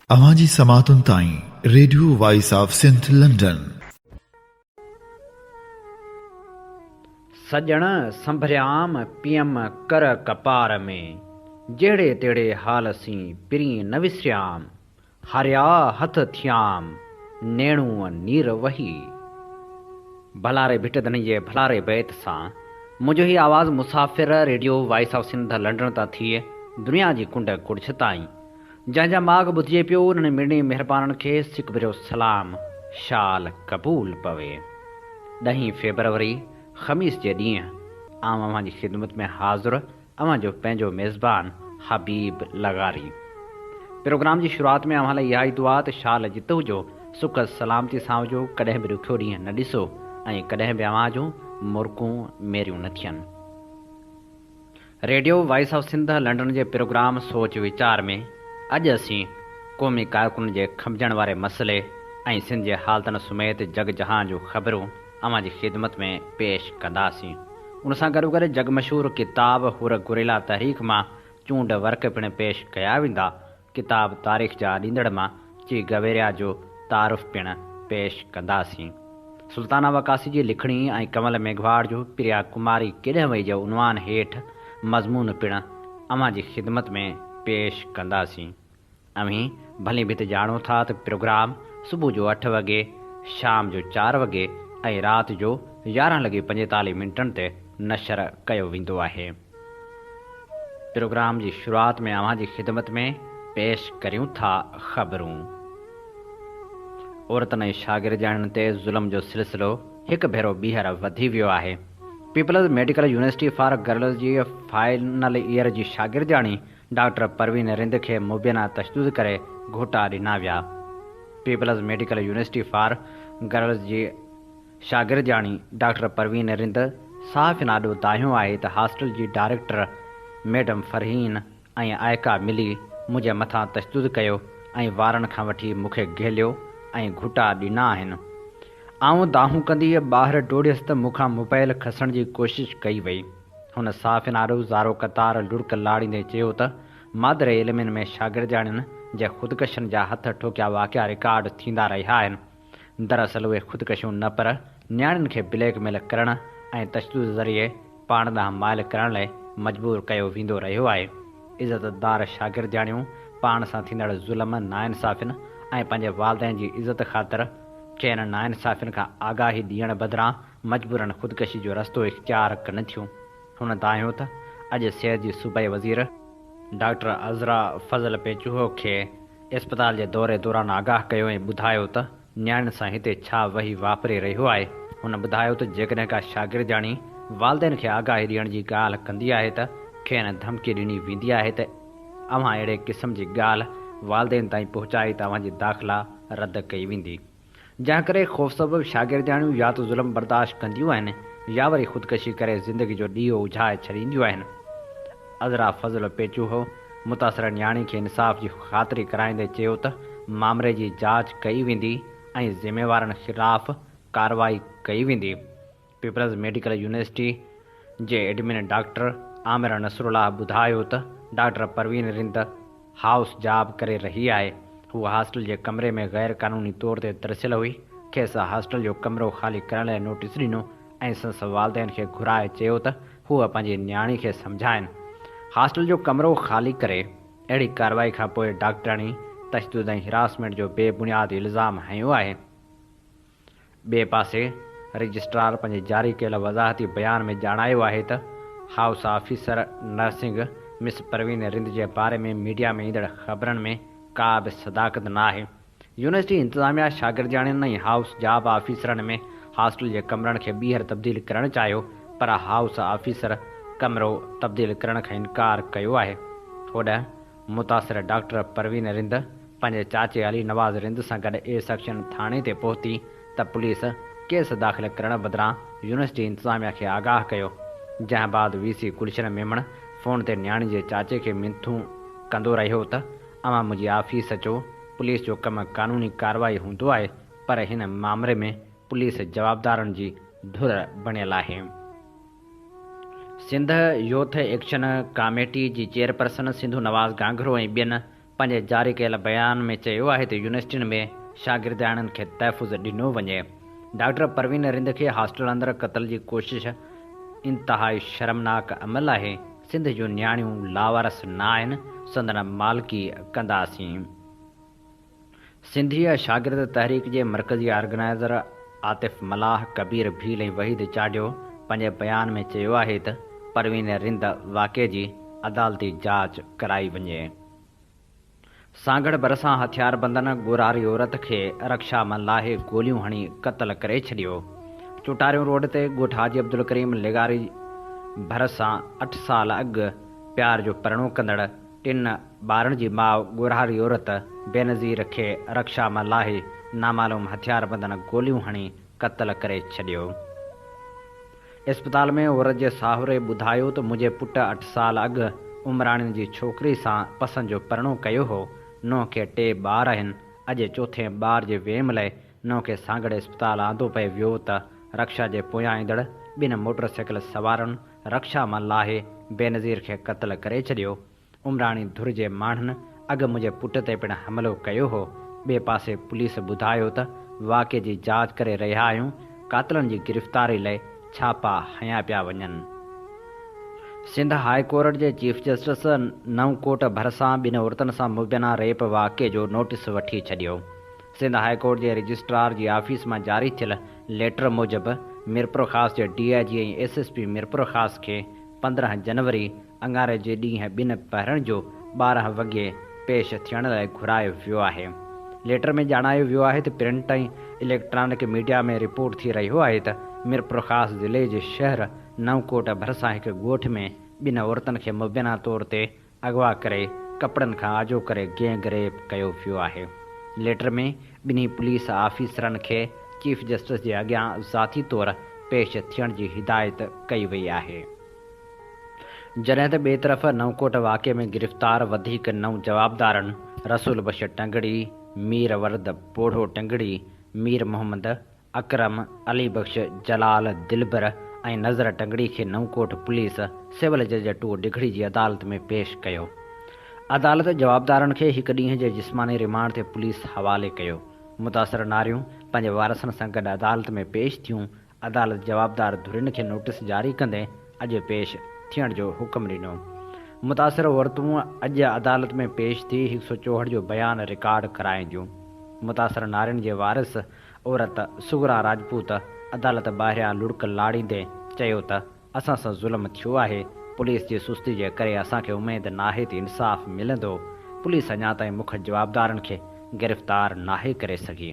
अवाजी समातुन ताई radio voice of Sindh London. सजण संभरियाम पियम कर कपार में, जेड़े तेड़े हाल सी पिरी न विसरियाम। हरिया हथ थियाम नेणु नीर वही। भलारे भिट धनिजे भलारे बैत सां मुझो ही आवाज़ मुसाफ़िर Radio voice of Sindh London ता थिए दुनिया जी कुंड कुड़छ ताईं। जंहिंजा माग ॿुधिजे पियो उन्हनि मिड़नी महिरबाननि खे सिकबिरो सलाम शाल क़बूल पवे। 10 फरवरी ख़मीस जे ॾींहुं आउं अव्हां जी ख़िदमत में हाज़िर अव्हां जो पंहिंजो मेज़बान हबीब लगारी। प्रोग्राम जी शुरूआत में अव्हां लाइ इहा ई दुआ त शाल जित हुजो, सुख सलामती सां हुजो, कॾहिं बि ॾुखियो ॾींहुं न ॾिसो ऐं कॾहिं बि अव्हां जूं मुर्कूं मेरियूं न थियनि। Radio voice of Sindh London जे प्रोग्राम सोच वीचार में अॼु असीं क़ौमी कारकुन जे खमिजण वारे मसइले ऐं सिंध जे हालतुनि समेत जग जहान जूं ख़बरूं अव्हां जी ख़िदमत में पेश कंदासीं। उन सां गॾोगॾु जग मशहूरु किताब हुर गुरेला तहरीक मां चूंड वर्क पिणु पेश कया वेंदा। किताब तारीख़ जा ॾींदड़ मां ची गवेरिया जो तारुफ़ पिणु पेश कंदासीं। सुल्ताना वकासी जी लिखणी ऐं कमल मेघवाड़ जो प्रिया कुमारी केॾांहुं वई जो उनवान हेठि मज़मून पिणु अव्हां जी ख़िदमत में पेश कंदासीं। अव्हीं भली भी त ॼाणो था त प्रोग्राम सुबुह जो 8 वॻे, शाम जो 4 वॻे ऐं राति जो 11:45 ते नशर कयो वेंदो आहे। प्रोग्राम जी शुरूआत में अव्हां जी ख़िदमत में पेश करियूं था ख़बरूं। औरतुनि ऐं शागिर्दनि ते ज़ुल्म जो सिलसिलो हिकु भेरो ॿीहर वधी वियो आहे। People's medical university for girls जी फाइनल ईयर जी शागिर्दाणी डॉक्टर परवीन रिंद खे मुबैना तशदुद करे घोटा ॾिना विया। People's medical university for girls जी शागिर्दाणी डॉक्टर परवीन रिंद साफ़ नाॾो दाहियो आहे त हॉस्टल जी डायरेक्टर मैडम फरहीन ऐं आयका मिली मुंहिंजे मथां तशदुद कयो ऐं वारनि खां वठी मूंखे घेलियो ऐं घुटा ॾिना आहिनि। आउं दाहूं कंदी ॿाहिरि डोड़ियसि त मूंखां मोबाइल खसण जी कोशिशि कई वई। हुन साफ़ नाॾो ज़ारो क़तार लुड़क लाड़ींदे चयो त मादर इल्मनि में शागिर्दाणियुनि जे ख़ुदकशियुनि जा हथ ठोकिया वाक़िया रिकॉर्ड थींदा रहिया आहिनि। दरअसल उहे ख़ुदकशियूं न पर नियाणियुनि खे ब्लैकमेल करण ऐं तशदुद ज़रिए पाण ॾांहुं माइल करण लाइ मजबूर कयो वेंदो रहियो आहे। इज़तदार शागिर्दाणियूं पाण सां थींदड़ ज़ुल्म, नाइंसाफ़ियुनि ऐं पंहिंजे वालिदैन जी इज़त ख़ातिर खेनि नाइंसाफ़ियुनि खां आगाही ॾियण बदिरां मजबूरन ख़ुदकशी जो रस्तो इख़्तियार कनि थियूं। हुन दाहियो त अॼु सिहत जी सूबाई वज़ीर डॉक्टर अज़रा फज़ल पेचूहो खे इस्पताल जे दौरे दौरान आगाह कयो ऐं ॿुधायो त नियाणियुनि सां हिते छा वही वापरे रहियो आहे। हुन ॿुधायो त जेकॾहिं का शागिर्दाणी वालिदैन खे आगाही ॾियण जी ॻाल्हि कंदी आहे त खेनि धमकी ॾिनी वेंदी आहे त अव्हां अहिड़े क़िस्म जी ॻाल्हि वालिदैन ताईं पहुचाई त अव्हां जी दाख़िला रद्द कई वेंदी। जंहिं करे ख़ौफ़ सबबि शागिर्दाणियूं या त ज़ुल्म बर्दाश्त कंदियूं आहिनि या वरी ख़ुदकशी करे ज़िंदगी जो ॾीओ उझाए छॾींदियूं आहिनि। अज़रा फज़ल पेचूहो मुतासिर नियाणी खे इंसाफ़ जी ख़ातिरी कराईंदे चयो त मामले जी जांच कई वेंदी ऐं ज़िम्मेवारनि ख़िलाफ़ कार्रवाई कई वेंदी। पीपल्स मेडिकल यूनिवर्सिटी जे एडमिन डॉक्टर आमिर नसरुल्लाह ॿुधायो त doctor Parveen Rind house job करे रही आहे। हूअ हॉस्टल जे कमरे में गैर क़ानूनी तौर ते तरसियल हुई। खेसि हॉस्टल जो कमिरो ख़ाली करण लाइ नोटिस ॾिनो ऐं संदसि वालिदैन खे घुराए चयो त हूअ पंहिंजी नियाणी खे सम्झाइनि। हॉस्टल जो कमिरो ख़ाली करे अहिड़ी कार्रवाई खां पोइ डॉक्टराणी तशदुद ऐं हिरासमेंट जो बेबुनियाद इल्ज़ाम हयो आहे। ॿिए पासे रजिस्ट्रार पंहिंजे जारी कयल वज़ाहती बयान में ॼाणायो आहे त house officer nursing miss Parveen Rind जे बारे में मीडिया में ईंदड़ ख़बरनि में का बि सदाकत न आहे। यूनिवर्सिटी इंतिज़ामिया शागिर्दाणियुनि ऐं हाउस जॉब ऑफिसरनि में हॉस्टल जे कमरनि खे ॿीहर तब्दील करणु चाहियो, पर हाउस ऑफिसर कमिरो तब्दील करण खां इनकार कयो आहे। होॾांहुं मुतासिर डॉक्टर परवीन रिंद पंहिंजे चाचे अली नवाज़ रिंद सां गॾु ए सेक्शन थाणे ते पहुती त पुलिस केस दाख़िल करण बदिरां यूनिवर्सिटी इंतिज़ामिया खे आगाह कयो। जंहिं बाद वीसी गुलशन मेमण फ़ोन ते नियाणी जे चाचे खे मिंथूं कंदो रहियो त अव्हां मुंहिंजी ऑफिस अचो, पुलिस जो कमु क़ानूनी कार्रवाई हूंदो आहे, पर हिन मामले में पुलिस जवाबदारनि जी धुर बणियल आहे। सिंध यूथ एक्शन कमेटी जी चेयरपर्सन सिंधु नवाज़ गांगरो ऐं ॿियनि पंहिंजे जारी कयल बयान में चयो आहे त यूनिवर्सिटियुनि में शागिर्दाणनि खे तहफ़ुज़ ॾिनो वञे। डॉक्टर परवीन रिंद खे हॉस्टल अंदरि क़त्ल जी कोशिश इंतिहाई शर्मनाक अमल आहे। सिंध जूं नियाणियूं लावारस न आहिनि, संदन मालिकी कंदासीं। सिंधी शागिर्द तहरीक जे मरकज़ी ऑर्गेनाइज़र आतिफ़ मलाह कबीर भील ऐं वहीद चाढ़ियो पंहिंजे बयान में चयो आहे त परवीन रिंद वाक़े जी अदालती जांच कराई वञे। सागड़ भरिसां हथियारबंदनि ॻोरारी औरत खे रक्षा लाहे गोलियूं हणी क़त्ल करे छॾियो। चुटारियूं रोड ते ॻोठ हाजी अब्दुल करीम लेगारी भरिसां 8 साल अॻु प्यार जो परिणो कंदड़ 3 ॿारनि जी माउ ॻोरारी औरत बेनज़ीर खे रक्षा लाहे नामालूम हथियारबंदनि गोलियूं हणी क़त्ल करे छॾियो। इस्पताल में औरत जे साहुरे ॿुधायो त मुंहिंजे पुटु 8 साल अॻु उमराणियुनि जी छोकिरी सां पसंदि जो परिणो कयो हो। नुंहुं खे 2 ॿार आहिनि। अॼु चौथे ॿार जे वेम लाइ नुंहुं खे सागड़ इस्पताल आंदो पए वियो त रक्षा जे पोयां ईंदड़ 2 मोटरसाइकिल सवारनि रक्षा लाहे बेनज़ीर खे क़त्ल करे छॾियो। उमराणी धुर जे माण्हुनि अॻु मुंहिंजे पुट ते पिणु हमिलो कयो हो। ॿिए पासे पुलिस ॿुधायो त वाक़े जी जांच करे रहिया आहियूं। कातिलनि जी गिरफ़्तारी लाइ छापा हया पिया वञनि। सिंध हाई कोर्ट जे चीफ जस्टिस नवकोट भरिसां 2 औरतुनि सां मुबैना रेप वाक़े जो नोटिस वठी छॾियो। सिंध हाई कोर्ट जे रजिस्ट्रार जी ऑफिस मां जारी थियल लेटर मूजिबि मीरपुर ख़ास जे DIG ऐं SSP मीरपुर ख़ास खे 15 जनवरी अंगारे जे ॾींहुं 2 पहिरण जो 12 वॻे पेश थियण लाइ घुरायो वियो आहे। लेटर में ॼाणायो वियो आहे त प्रिंट ऐं इलेक्ट्रॉनिक मीडिया में रिपोर्ट थी रहियो आहे त मीरपुर ख़ास ज़िले जे शहर नवकोट भरिसां हिकु ॻोठ में 2 औरतुनि खे मुबैना तौर ते अगवा करे कपिड़नि खां आजो करे गैंग रेप कयो वियो आहे। लेटर में 2 पुलिस ऑफिसरनि खे चीफ जस्टिस जे अॻियां ज़ाती तौरु पेश थियण जी हिदायत कई वई आहे। जॾहिं त ॿिए तरफ़ नवकोट वाक़े में गिरफ़्तार वधीक 9 जवाबदारनि रसूल बशीर टंगड़ी, मीर वर्द पोढ़ो टंगड़ी, मीर मोहम्मद अकरम, अली बख्श, जलाल, दिलबर ऐं नज़र टंगड़ी खे नवकोट पुलिस सिविल जज 2 डिघड़ी जी अदालत में पेश कयो। अदालत जवाबदारनि खे 1 ॾींहं जे जिस्मानी रिमांड ते पुलिस हवाले कयो। मुतासिर नारियूं पंहिंजे वारसनि सां गॾु अदालत में पेश थियूं। अदालत जवाबदार धुरियुनि खे नोटिस जारी कंदे अॼु पेश थियण जो हुकुम ॾिनो। मुतासिर औरतूं अॼु अदालत में पेश थी 164 जो बयान रिकॉर्ड कराईंदियूं। मुतासिर नारियुनि जे वारिस औरत सुगरा राजपूत अदालत ॿाहिरियां लुड़क लाड़ींदे चयो त असां सां ज़ुल्म थियो आहे। पुलिस जी सुस्ती जे करे असांखे उमेद नाहे त इंसाफ़ मिलंदो। पुलिस अञा ताईं मुख्य जवाबदारनि खे गिरफ़्तार नाहे करे सघी।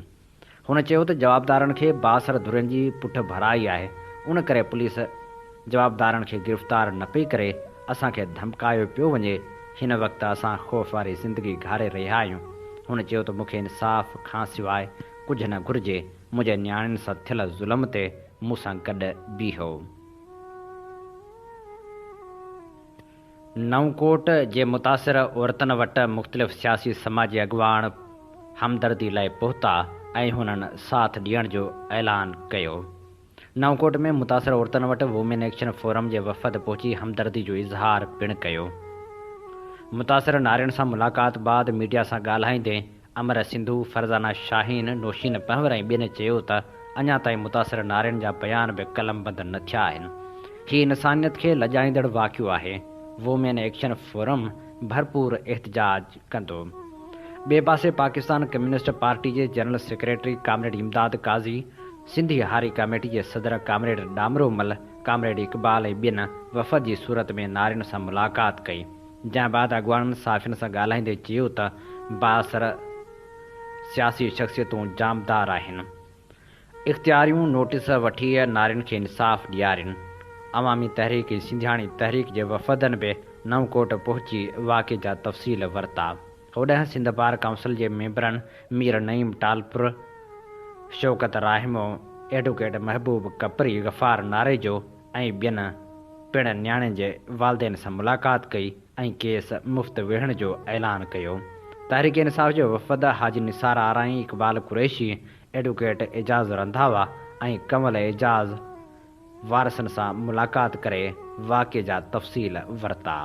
हुन चयो त जवाबदारनि खे बासर धुरियुनि जी पुठ भराई आहे। उन करे पुलिस जवाबदारनि खे गिरफ़्तार न पई करे असांखे धमकायो पियो वञे। हिन वक़्तु असां ख़ौफ़ वारी ज़िंदगी घारे रहिया आहियूं। हुन चयो त मूंखे इंसाफ़ खां सवाइ कुझु न घुरिजे। मुंहिंजे नियाणियुनि सां थियल ज़ुल्म ते मूंसां गॾु बीहो। नवकोट जे मुतासिर औरतुनि वटि मुख़्तलिफ़ सियासी समाजी अॻुवान हमदर्दी लाइ पहुता ऐं हुननि साथ ॾियण जो ऐलान कयो। नवकोट में मुतासिर औरतुनि वटि वुमेन एक्शन फोरम जे वफ़द पहुची हमदर्दी जो इज़हार पिणु कयो। मुतासिर नारियुनि सां मुलाक़ात बाद मीडिया सां ॻाल्हाईंदे अमर सिंधु, फरज़ाना शाहीन, नौशीन पंवर ऐं ॿियनि चयो त अञा ताईं मुतासिर नारियुनि जा बयान बि कलमबंद न थिया आहिनि। हीउ इंसानियत खे लॼाईंदड़ वाक़ियो आहे। वुमेन एक्शन फोरम भरपूर एहतजाज कंदो। ॿिए पासे पाकिस्तान कम्युनिस्ट पार्टी जे जनरल सेक्रेटरी कामरेड इमदाद काज़ी, सिंधी हारी कमेटी जे सदर कामरेड डामरोमल, कामरेड इक़बाल ऐं ॿियनि वफ़द जी सूरत में नारियुनि सां मुलाक़ात कई। जंहिं बाद अॻुवाननि साफ़ियुनि सां ॻाल्हाईंदे चयो त बासर सियासी शख़्सियतूं जामदार आहिनि। इख़्तियारियूं नोटिस वठी नारियुनि खे इंसाफ़ ॾियारीनि। अवामी तहरीक ऐं सिंधियाणी तहरीक जे वफ़दनि बि नवकोट पहुची वाक़े जा तफ़सील वरिता। होॾांहुं सिंध बार काउंसिल जे मेंबरनि मीर नईम टालपुर, शौकत राहिमो, एडवोकेट महबूब कपरी, गफ़ार नारेजो ऐं ॿियनि पिणु नियाणे जे वालदेन सां मुलाक़ात कई ऐं केस मुफ़्त विढ़ण जो ऐलान कयो। तहरीक इंसाफ़ जो वफ़द हाजी निसार आराई, इक़बाल कुरैशी, एडवोकेट एजाज़ रंधावा ऐं कमल एजाज़ वारसनि सां मुलाक़ात करे वाक़े जा तफ़सील वरिता।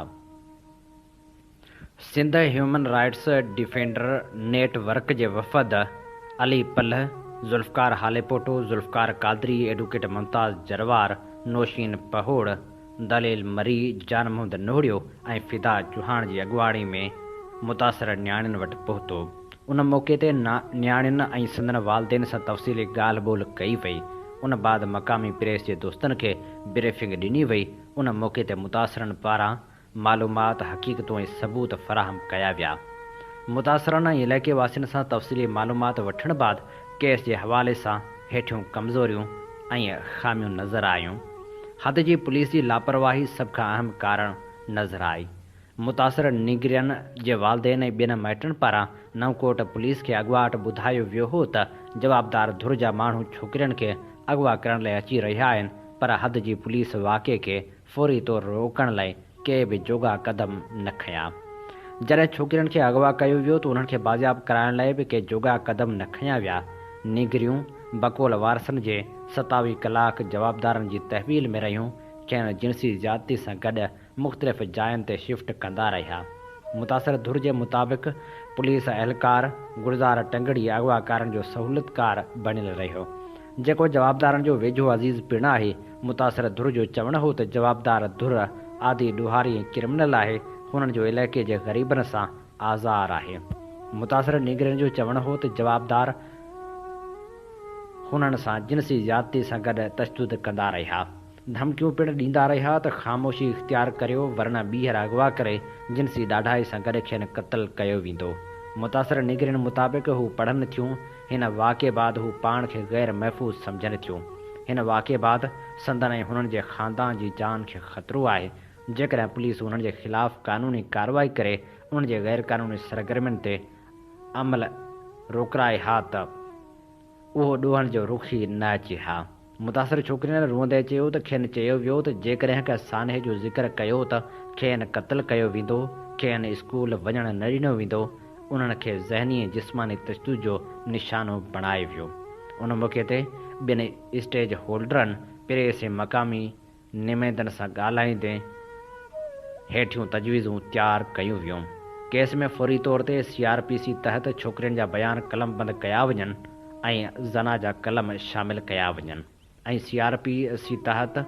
Sindh human rights defender network जे वफ़द अली पलह, ज़ुल्फ़कार हालेपोटो, ज़ुल्फ़कार कादरी, एडवोकेट मुमताज़ जरवार, नौशीन पहोड़, दलील मरी, जान मोहम्मद नोहड़ियो ऐं फिदा चौहान जी अॻुवाणी में मुतासिर नियाणियुनि वटि पहुतो। उन मौक़े ते नियाणियुनि ऐं संदनि वालदेन सां तफ़सीली ॻाल्हि ॿोल कई वई। उन बाद मक़ामी प्रेस जे दोस्तनि खे ब्रीफिंग ॾिनी वई। उन मौक़े ते मुतासिरनि पारां मालूमात, हक़ीक़तूं ऐं सबूत फ़राहम कया विया। मुतासिरनि ऐं इलाइक़े वासियुनि सां तफ़सीली मालूमात वठण बाद केस जे हवाले सां हेठियूं कमज़ोरियूं ऐं ख़ामियूं नज़र आयूं। हद जी पुलिस जी लापरवाही सभ खां अहम कारण नज़र आई। मुतासिर नीगरियन जे वालदेन ऐं ॿियनि माइटनि पारां नवकोट पुलिस खे अॻुवाट ॿुधायो वियो हो त जवाबदार धुर जा माण्हू छोकिरियुनि खे अॻुवा करण लाइ अची रहिया आहिनि, पर हद जी पुलिस वाक़े खे फ़ौरी तौर रोकण लाइ के बि जोगा क़दम न खयां। जॾहिं छोकिरियुनि खे अॻुवा कयो वियो त उन्हनि खे बाज़ियाब कराइण लाइ बि के जोगा क़दम न खयां विया। नीगरियूं बक़ौल वारसनि जे 27 कलाक जवाबदारनि जी तहवील में रहियूं, खेनि जिनसी ज़्यादती सां गॾु मुख़्तलिफ़ जायुनि ते शिफ्ट कंदा रहिया। मुतासिर धुर जे मुताबिक़ पुलिस अहलकार गुलज़ार टंगड़ी अॻुवाकारनि जो सहूलियतकार बणियल रहियो, जेको जवाबदारनि जो वेझो अज़ीज़ पिणु आहे। मुतासिर धुर जो चवणु हो त जवाबदार धुर आदि ॾुहारी ऐं क्रिमिनल आहे, हुननि जो इलाइक़े जे ग़रीबनि सां आज़ार आहे। मुतासिर नीगरियुनि जो चवणु हो त जवाबदार हुननि सां जिनसी ज़्यादती सां गॾु तशदुद कंदा रहिया, धमकियूं पिणु ॾींदा रहिया त ख़ामोशी इख़्तियार करियो, वरना ॿीहर अॻुवा करे जिनसी ॾाढाई सां गॾु खेनि क़त्ल कयो वेंदो। मुतासिर नीगरियुनि मुताबिक़ हू पढ़नि थियूं। हिन वाक़े बाद हू पाण खे गैर महफ़ूज़ सम्झनि थियूं। हिन वाक़े बाद संदन ऐं हुननि जे ख़ानदान जी जान खे ख़तरो आहे। जेकॾहिं पुलिस उन्हनि जे ख़िलाफ़ क़ानूनी कार्रवाई करे उन्हनि जे गैर क़ानूनी सरगर्मियुनि ते अमल रोकराए हा त उहो ॾोहनि जो रुख़ ई न अचे हा। मुतासिर छोकिरियुनि रोअंदे चयो त खेनि चयो वियो त जेकॾहिं का सान्हे जो ज़िक्र कयो त खेनि क़त्ल कयो वेंदो, खेनि स्कूल वञणु न ॾिनो वेंदो। उन्हनि खे ज़हनी ऐं जिस्मानी तशदुद जो निशानो बणाए वियो। उन मौक़े ते ॿिनि स्टेज होल्डरनि प्रेस ऐं मक़ामी नुमाइंदनि सां ॻाल्हाईंदे हेठियूं तजवीज़ूं तयारु कयूं वियूं। केस में फ़ौरी तौर ते CRPC तहत छोकिरियुनि जा बयान कलमबंद कया वञनि ऐं ज़ना जा कलम शामिल कया वञनि ऐं CRPC तहत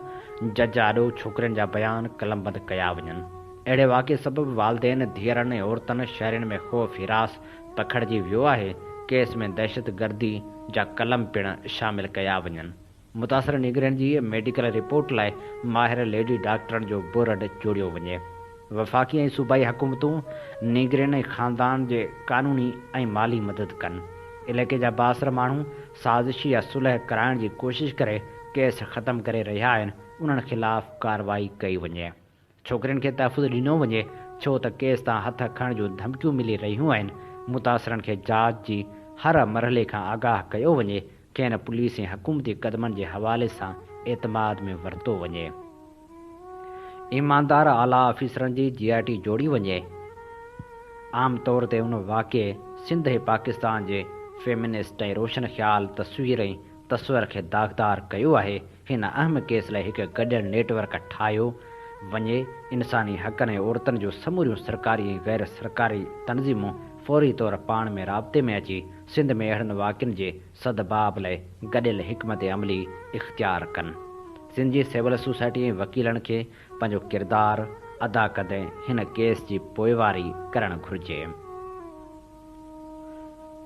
जज आॾो छोकिरियुनि जा बयान कलमबंद कया वञनि। अहिड़े वाक़े सबबि वालदेन, धीअरनि ऐं औरतुनि शहरनि में ख़ौफ़ हिरास पखिड़िजी वियो आहे। केस में दहशत गर्दी जा कलम पिणु शामिल कया वञनि। मुतासिर नीगरियुनि जी मेडिकल रिपोर्ट लाइ माहिर लेडी डॉक्टरनि जो बोर्ड जोड़ियो वञे। वफ़ाक़ी ऐं सूबाई हुकूमतूं नीगरियुनि ऐं ख़ानदान जे क़ानूनी ऐं माली मदद कनि। इलाइक़े जा बासर माण्हू साज़िशी या सुलह कराइण जी कोशिशि करे केस ख़तमु करे रहिया आहिनि। उन्हनि ख़िलाफ़ कार्रवाई कई वञे, छोकिरियुनि खे तहफ़ुज़ ॾिनो वञे, छो त केस तां हथ खणण जूं धमकियूं मिली रहियूं आहिनि। मुतासिरनि खे जाच जी हर मरहले खां आगाह कयो वञे, खेनि पुलिस ऐं हुकूमती क़दमनि जे हवाले सां एतमाद में वरितो वञे। ईमानदार आला ऑफिसरनि जी GIT जोड़ी वञे। आम तौर ते उन वाक़े सिंध ऐं पाकिस्तान जे फेमिनिस्ट ऐं रोशन ख़्याल तस्वीर ऐं तस्वर खे दाग़दार कयो आहे। हिन अहम केस लाइ हिकु गॾियल नेटवर्क ठाहियो वञे। इंसानी हक़नि ऐं औरतुनि जो समूरियूं सरकारी ऐं गैर सरकारी तनज़ीमूं फ़ौरी तौर पाण में राब्ते में अची सिंध में अहिड़नि वाक़ियुनि जे सदबाब लाइ गॾियल हिकमत अमली इख़्तियार कनि। सिंध जी सिविल सोसाइटी ऐं वकीलनि खे पंहिंजो किरदारु अदा कंदे हिन केस जी पोइवारी करणु घुरिजे।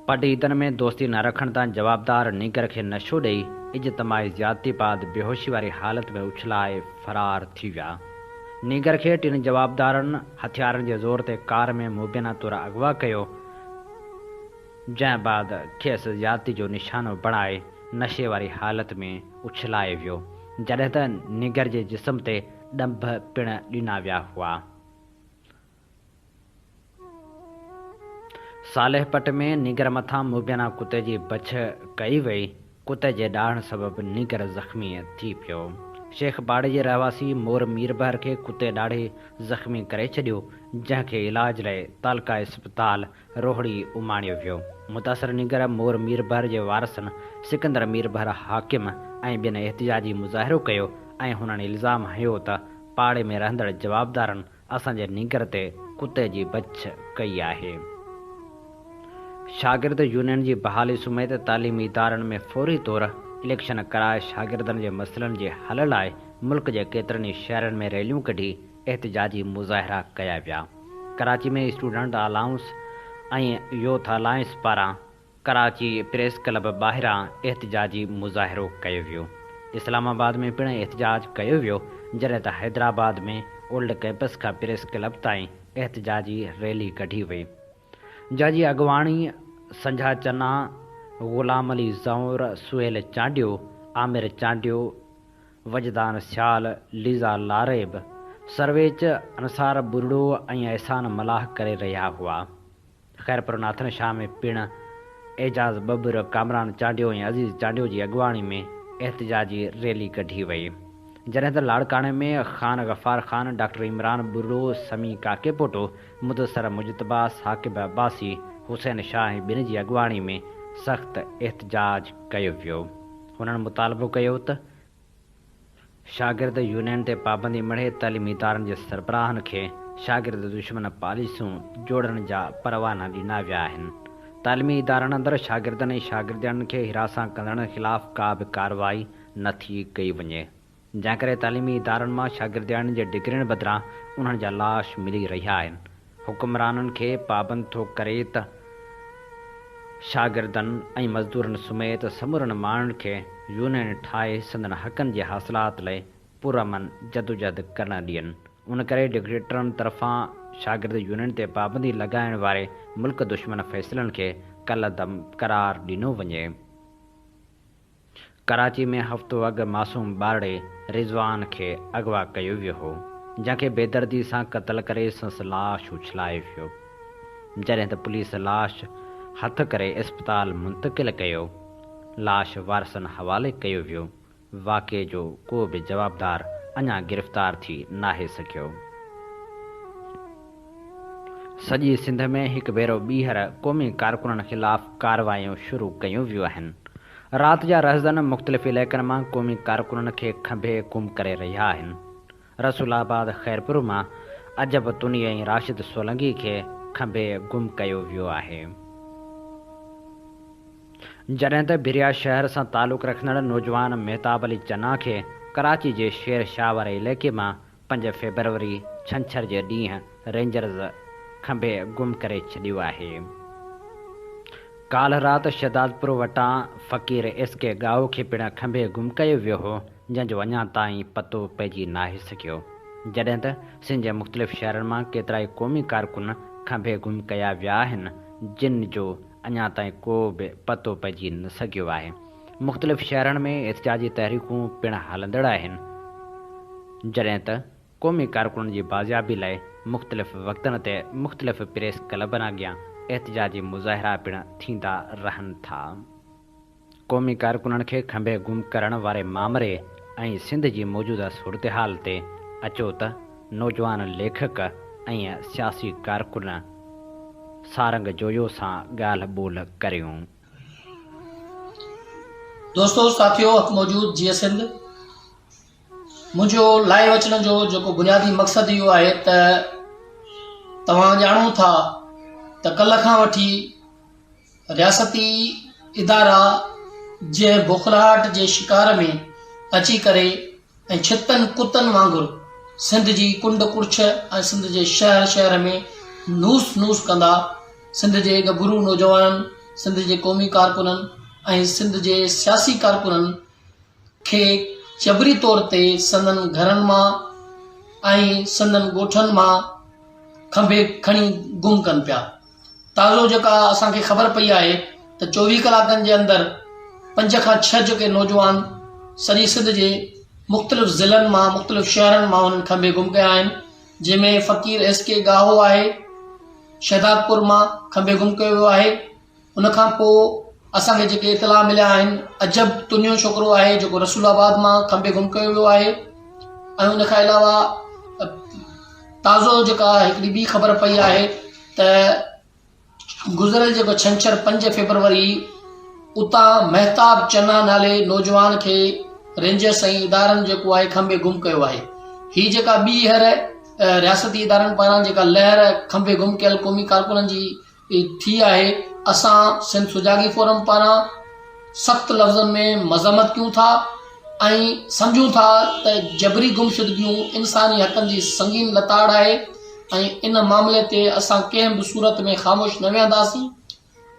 पटीतनि में दोस्ती न रखण तां जवाबदार नीगर खे नशो ॾेई इज्तमाही ज़्यादती बाद बेहोशी वारी हालत में उछलाए फ़रार थी विया। नीगर खे टिनि जवाबदारनि हथियारनि जे ज़ोर ते कार में मुबैना तौरु अगवा कयो, जंहिं बाद खेसि ज़्यादती जो निशानो बणाए नशे वारी हालत में उछलाए वियो, जॾहिं त नीगर जे जिस्म ते ॾंभ पिणु ॾिना विया हुआ। सालेहपट में नीगर मथां मुबैना कुते जी बछ कई वई। कुते जे ॾाहण सबबि नीगर ज़ख़्मी थी पियो। शेख बाड़े जे रहवासी मोर मीरबहर खे कुते ॾाढे ज़ख़्मी करे छॾियो, जंहिंखे इलाज लाइ तालका इस्पताल रोहड़ी उमाणियो वियो। मुतासिर नीगर मोर मीरबहर जे वारसनि सिकंदर मीरबहर हाकिम ऐं ॿियनि एहतिजाजी मुज़ाहिरो कयो ऐं हुननि इल्ज़ाम हयो त पाड़े में रहंदड़ जवाबदारनि असांजे नीगर ते कुते जी बछ कई आहे। शागिर्द यूनियन जी बहाली समेत तालीमी इदारनि में फौरी तौर इलेक्शन कराए शागिर्दनि जे मसइलनि जे हल लाइ मुल्क जे केतिरनि ई शहरनि में रैलियूं कढी एहतिजाजी मुज़ाहिरा कया विया। कराची में स्टूडेंट अलाउंस ऐं यूथ अलायंस पारां कराची प्रेस क्लब ॿाहिरां एहतिजाजी मुज़ाहिरो कयो वियो। इस्लामाबाद में पिणु एहतिजाज कयो वियो, जॾहिं त हैदराबाद में ओल्ड कैंपस खां प्रेस क्लब ताईं एहतिजाजी रैली कढी वई, जंहिंजी अॻुवाणी संझा चन्ना, ग़ुलाम अली ज़ौर, सुहेल चांडियो, आमिर चांडियो, वजदान सियाल, लीज़ा लारेब, सरवेज अंसार बुरड़ो ऐं एहसान मलाह करे रहिया हुआ। ख़ैरपुर नाथन शाह में पिणु एजाज़ बब्र, कामरान चांडियो ऐं अज़ीज़ चांडियो जी अॻुवाणी में एहतिजाजी रैली कढी वई, जॾहिं त लाड़काणे में ख़ान गफ़ार ख़ान, डॉक्टर इमरान बुर्रो, समी काकेपोटो, मुदसर मुजतबा, साकिब अब्बासी, हुसैन शाह ऐं ॿिनि जी अॻुवाणी में सख़्तु एहतिजाज कयो वियो। हुननि मुतालबो कयो त शागिर्द यूनियन ते पाबंदी मढ़े तालीमी इदारनि जे सरबराहनि खे शागिर्द दुश्मन पॉलिसियूं जोड़ण जा परवाना ॾिना विया आहिनि। तालीमी इदारनि अंदरि शागिर्दनि ऐं शागिर्दियुनि खे हिरासा कंदड़नि ख़िलाफ़ का बि कार्रवाई न थी कई वञे, जंहिं करे तालीमी इदारनि मां शागिर्दियुनि जे डिग्रियुनि बदिरां उन्हनि जा लाश मिली रहिया आहिनि। हुकुमराननि खे पाबंद थो करे त शागिर्दनि ऐं मज़दूरनि समेत समूरनि माण्हुनि खे यूनियन ठाहे संदनि हक़नि जे हासिलात लाइ पुरअमन जदोजहद करणु ॾियनि। उन करे डिक्टेटरनि तरफ़ां शागिर्द यूनियन ते पाबंदी लॻाइण वारे मुल्क दुश्मन फ़ैसिलनि खे कलदम करार ॾिनो वञे। कराची में हफ़्तो अॻु मासूम ॿारड़े रिज़वान खे अगवा कयो वियो हो, जंहिंखे बेदर्दी सां क़तल करे संसि लाश उछलाए वियो, जॾहिं त पुलिस लाश हथ करे अस्पताल मुंतक़िल कयो। लाश वारसनि हवाले कयो वियो। वाक़े जो को बि जवाबदार अञा गिरफ़्तार थी नाहे सघियो। सॼी सिंध में हिकु भेरो ॿीहर क़ौमी कारकुननि ख़िलाफ़ कार्रवायूं शुरू कयूं वियूं आहिनि। राति जा रहज़न मुख़्तलिफ़ इलाइक़नि मां क़ौमी कारकुननि खे खंभे गुम करे रहिया आहिनि। रसूलाबाद ख़ैरपुर मां अजब तुनी ऐं राशिद सोलंगी खे खंभे गुम कयो वियो आहे, जॾहिं त बिरिया शहर सां तालुक़ रखंदड़ नौजवान मेहताब अली चन्ना खे कराची जे शेर शाह वारे इलाइक़े मां 5 फ़रवरी छंछर जे ॾींहुं रेंजर्स खंभे गुम करे छॾियो आहे। काल्ह राति शहदादपुर वटां फ़क़ीर एसके गाओ खे पिणु खंभे गुम कयो वियो हो, जंहिंजो अञा ताईं पतो पइजी नाहे सघियो, जॾहिं त सिंध जे मुख़्तलिफ़ शहरनि मां केतिरा ई क़ौमी कारकुन खंभे गुम कया विया आहिनि, जिन जो अञा ताईं को बि पतो पइजी न सघियो आहे। मुख़्तलिफ़ शहरनि में एहतिजाजी तहरीकूं पिणु हलंदड़ आहिनि, जॾहिं त क़ौमी कारकुननि जी बाज़ियाबी लाइ मुख़्तलिफ़ वक़्तनि ते मुख़्तलिफ़ प्रेस क्लबनि अॻियां एहतिजाजी मुज़ाहिरा पिणु थींदा रहनि था। क़ौमी कारकुननि खे खंभे गुम करण वारे मामले ऐं सिंध जी मौजूदा सूरतहाल ते अचो त नौजवान लेखक ऐं सियासी कारकुन सारंग जोयो सां ॻाल्हि ॿोल करियूं। दोस्तों साथियों, हक़ मौजूद जीअं सिंध मुंहिंजो लाइव अचण जो जेको बुनियादी मक़सदु इहो आहे त तव्हां ॼाणो था त कल्ह खां वठी रियासती इदारा जे बुखलाहट जे शिकार में अची करे ऐं छितनि कुतनि वांगुरु सिंध जी कुंड कुर्छ ऐं सिंध जे शहर शहर में नूस नूस कंदा सिंध जे गबरू नौजवाननि, सिंध जे क़ौमी कारकुननि ऐं सिंध जे सियासी कारकुननि खे जबरी तौर ते संदनि घरनि मां ऐं संदनि ॻोठनि मां खंभे खणी गुम कनि पिया। ताज़ो जेका असांखे ख़बर पई आहे त 24 कलाकनि जे अंदरि 5 खां 6 जेके नौजवान सॼी सिंध जे मुख़्तलिफ़ ज़िलनि मां मुख़्तलिफ़ शहरनि मां उन्हनि खंभे गुम कया आहिनि, जंहिंमें फ़क़ीर एसके गाहो आहे, शहदादपुर मां खंभे गुम कयो वियो आहे। उनखां पोइ असांखे जेके इतला मिलिया आहिनि, अजब तुनियो छोकिरो आहे जेको रसूलाबाद मां खंभे गुम कयो वियो आहे। ऐं उनखां अलावा ताज़ो जेका हिकिड़ी ॿी ख़बर पई आहे त गुज़िरियल जेको छंछरु 5 फ़रवरी उतां मेहताब चन्ना नाले नौजवान खे रेंजर्स ऐं इदारनि जेको आहे खंभे गुम कयो आहे। हीअ जेका ॿीहर रियासती इदारनि पारां जेका लहर खंबे गुम कयल क़ौमी कारकुननि जी थी आहे, असां सिंध सुजागी फोरम पारां सख़्त लफ़्ज़नि में मज़म्मत कयूं था ऐं सम्झूं था त जबरी गुमशुदगियूं इंसानी हक़नि जी संगीन लताड़ आहे ऐं इन मामले ते असां कंहिं बि सूरत में ख़ामोश न विहंदासीं।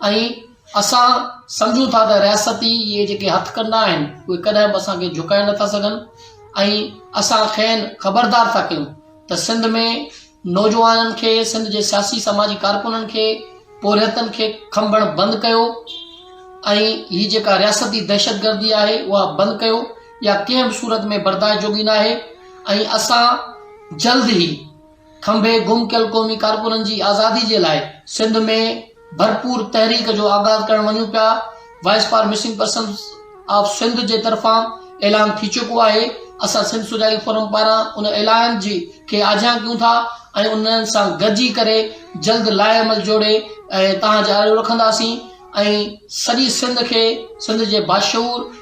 ऐं असां सम्झूं था त रियासती इहे जेके हथ कंदा आहिनि उहे कॾहिं बि असांखे झुकाए नथा सघनि ऐं असां खेनि ख़बरदार था कयूं त सिंध में नौजवाननि खे, सिंध जे सियासी समाजी कारकुननि खे, पोरियतनि खे खंभणु बंदि कयो ऐं हीअ जेका रियासती दहशतगर्दी आहे उहा बंदि कयो, या कंहिं बि सूरत में बर्दाश्त जोगी न आहे। ऐं असां जल्द ई खंभे गुम कयल क़ौमी कारकुननि जी आज़ादी जे लाइ सिंध में भरपूर तहरीक जो आगाज़ करणु वञूं पिया। Voice for missing persons of Sindh जे तरफ़ां ऐलान थी चुको आहे। असां सिंध सुजागी फोरम पारां उन ऐलान जी खे आजियां कयूं था ऐं उन्हनि सां गॾिजी करे जल्द लाइ अमल जोड़े ऐं तव्हां जारी रखंदासीं ऐं सॼी सिंध खे, सिंध जे बाशऊर